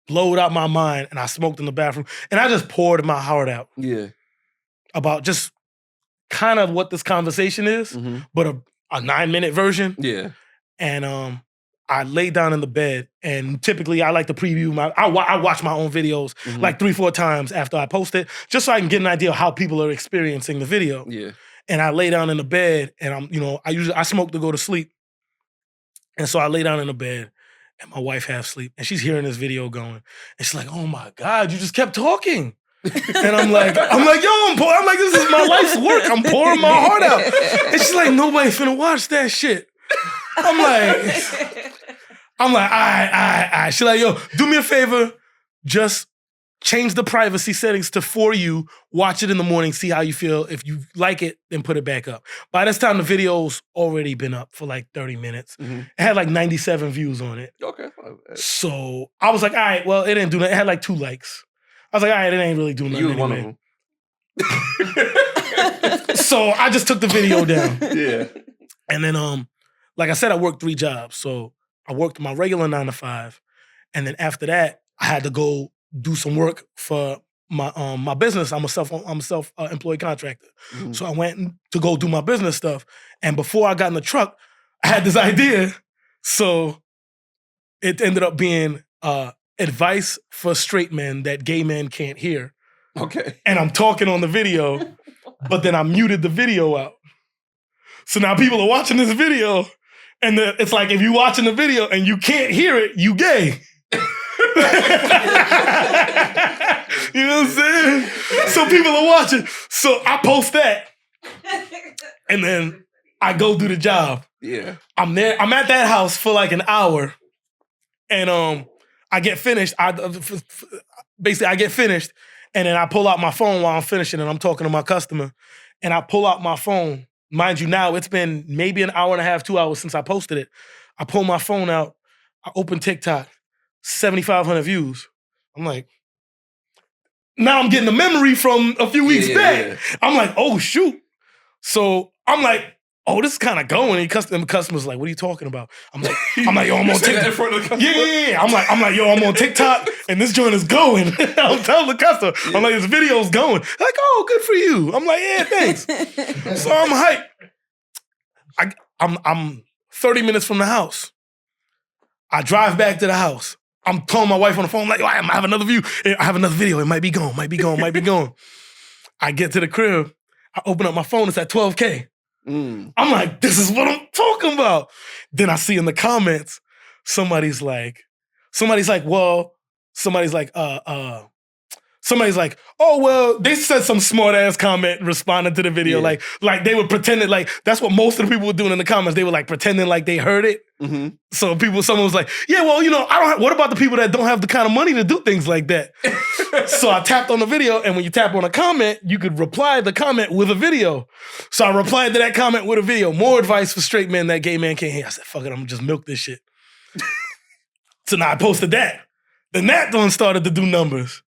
blowed out my mind, and I smoked in the bathroom, and I just poured my heart out. Yeah. About just kind of what this conversation is, mm-hmm. but a 9-minute version. Yeah. And I lay down in the bed, and typically I like to preview I watch my own videos mm-hmm. like 3-4 times after I post it, just so I can get an idea of how people are experiencing the video. Yeah. And I lay down in the bed, and I smoke to go to sleep. And so I lay down in the bed, and my wife half asleep, and she's hearing this video going, and she's like, "Oh my God, you just kept talking." And I'm like, yo, I'm like, this is my life's work. I'm pouring my heart out. And she's like, nobody finna watch that shit. I'm like, all right. She's like, yo, do me a favor, just change the privacy settings to for you, watch it in the morning, see how you feel. If you like it, then put it back up. By this time, the video's already been up for like 30 minutes. Mm-hmm. It had like 97 views on it. Okay. So I was like, all right, well, it didn't do that. It had like 2 likes. I was like, all right, it ain't really doing nothing anyway. One of them. So I just took the video down. Yeah. And then, like I said, I worked 3 jobs. So I worked my regular 9 to 5. And then after that, I had to go do some work for my business. I'm a self-employed contractor. Mm-hmm. So I went to go do my business stuff. And before I got in the truck, I had this idea. So it ended up being advice for straight men that gay men can't hear. Okay. And I'm talking on the video, but then I muted the video out. So now people are watching this video, and it's like, if you're watching the video and you can't hear it, you gay. You know what I'm saying? So people are watching. So I post that. And then I go do the job. Yeah. I'm there. I'm at that house for like an hour. And I get finished. I get finished. And then I pull out my phone while I'm finishing, and I'm talking to my customer. And I pull out my phone. Mind you, now it's been maybe an hour and a half, 2 hours since I posted it. I pull my phone out. I open TikTok. 7,500 views. I'm like, now I'm getting a memory from a few weeks back. Yeah. I'm like, oh shoot. So I'm like, oh, this is kind of going. And the customer's like, what are you talking about? I'm like, yo, I'm on TikTok. In front of the customer? Yeah. I'm like, yo, I'm on TikTok and this joint is going. I'm telling the customer, I'm like, this video's going. They're like, oh, good for you. I'm like, yeah, thanks. So I'm hyped. I'm 30 minutes from the house. I drive back to the house. I'm calling my wife on the phone, like, yo, I have another view. I have another video. It might be going. I get to the crib. I open up my phone. It's at 12K. I'm like, this is what I'm talking about. Then I see in the comments, somebody's like, oh, well, they said some smart ass comment responding to the video. Like they were pretending, like, that's what most of the people were doing in the comments. They were like pretending like they heard it. Mm-hmm. So someone was like, yeah, well, what about the people that don't have the kind of money to do things like that? So I tapped on the video, and when you tap on a comment, you could reply the comment with a video. So I replied to that comment with a video. More advice for straight men that gay man can't hear. I said, fuck it, I'm gonna just milk this shit. So now I posted that. Then that one started to do numbers.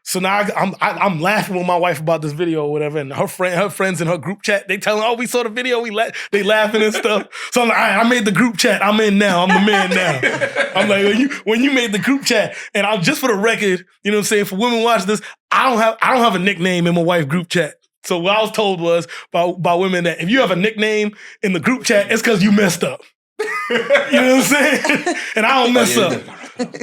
So now I'm laughing with my wife about this video or whatever, and her friends in her group chat, they telling, oh, we saw the video, they laughing and stuff. So I'm like, all right, I made the group chat, I'm in now, I'm the man now. I'm like, when you made the group chat, and I'm just for the record, you know what I'm saying, for women watching this, I don't have a nickname in my wife's group chat. So what I was told was by women that if you have a nickname in the group chat, it's because you messed up. You know what I'm saying? And I don't mess up.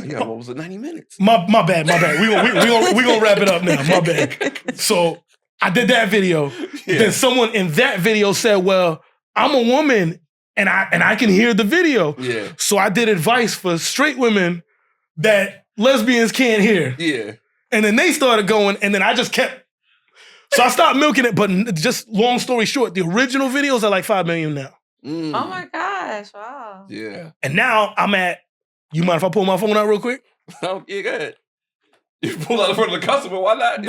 Yeah, what was it? 90 minutes. My bad. We gonna wrap it up now. My bad. So I did that video. Yeah. Then someone in that video said, well, I'm a woman and I can hear the video. Yeah. So I did advice for straight women that lesbians can't hear. Yeah. And then they started going, and then I just kept. So I stopped milking it, but just long story short, the original videos are like 5 million now. Oh my gosh, wow. Yeah. And now I'm at, you mind if I pull my phone out real quick? Oh, yeah, go ahead. You pull out in front of the customer, why not?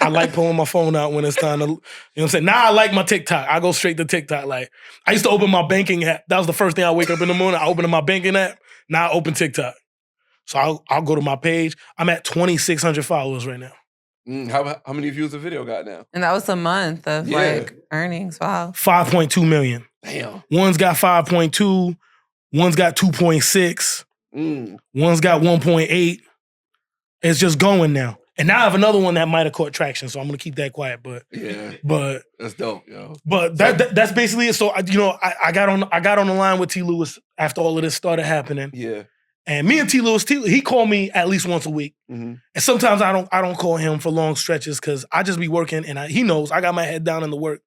I like pulling my phone out when it's time to, you know what I'm saying? Now I like my TikTok. I go straight to TikTok. Like, I used to open my banking app. That was the first thing I wake up in the morning. I open my banking app. Now I open TikTok. So I'll go to my page. I'm at 2,600 followers right now. How many views the video got now? And that was a month of earnings. Wow. 5.2 million. Damn. One's got 5.2. One's got 2.6. One's got 1.8. It's just going now. And now I have another one that might have caught traction, so I'm gonna keep that quiet. But that's dope, yo. But that's basically it. So I got on the line with T. Lewis after all of this started happening. Yeah. And me and T. Lewis, he called me at least once a week. Mm-hmm. And sometimes I don't call him for long stretches because I just be working, and he knows I got my head down in the work.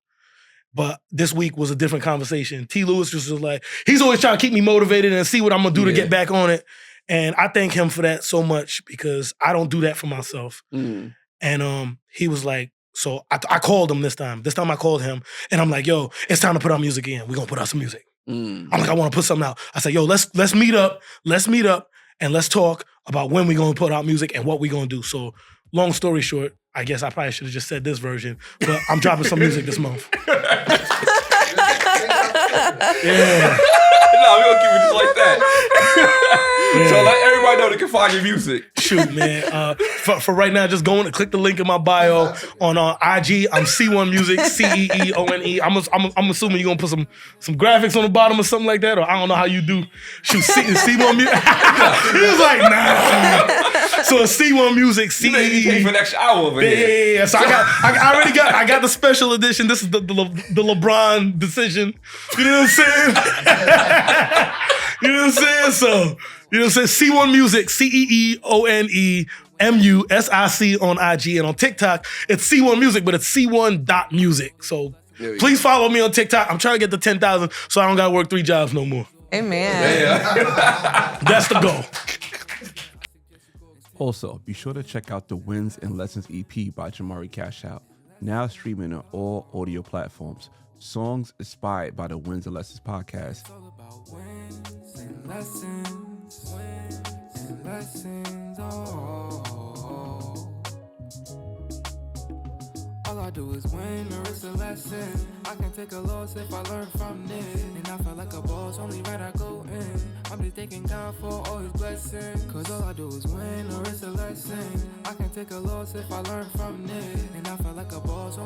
But this week was a different conversation. T. Lewis just was like, he's always trying to keep me motivated and see what I'm going to do to get back on it. And I thank him for that so much because I don't do that for myself. Mm. And he was like, so I called him this time. This time I called him and I'm like, yo, it's time to put out music again. We're going to put out some music. I'm like, I want to put something out. I said, yo, let's meet up. Let's meet up and let's talk about when we're going to put out music and what we're going to do. So long story short, I guess I probably should have just said this version, but I'm dropping some music this month. Yeah. No, we're going to keep it just like that. Yeah. So let everybody know they can find your music. Shoot, man. For right now, just go and click the link in my bio on IG. I'm Cee One Music, CEEONE. I'm assuming you're going to put some graphics on the bottom or something like that, or I don't know how you do. Shoot, Cee One Music. He was like, nah. So it's Cee One Music, CEE. You pay for an extra hour over here. Yeah. So I got the special edition. This is the LeBron decision. You know what I'm saying? You know what I'm saying? So, you know what I'm saying? Cee One Music, CEEONE MUSIC on IG, and on TikTok, it's Cee One Music, but it's C1.music. So please follow me on TikTok. I'm trying to get to 10,000 so I don't got to work 3 jobs no more. Amen. That's the goal. Also, be sure to check out the Wins and Lessons EP by Jamari Cash Out, now streaming on all audio platforms. Songs inspired by the Wins and Lessons podcast. Wins and lessons, oh. All I do is win or it's a lesson. I can take a loss if I learn from it. And I feel like a boss, only right I go in. I'm just thanking God for all his blessings. Cause all I do is win or it's a lesson. I can take a loss if I learn from it. And I feel like a boss.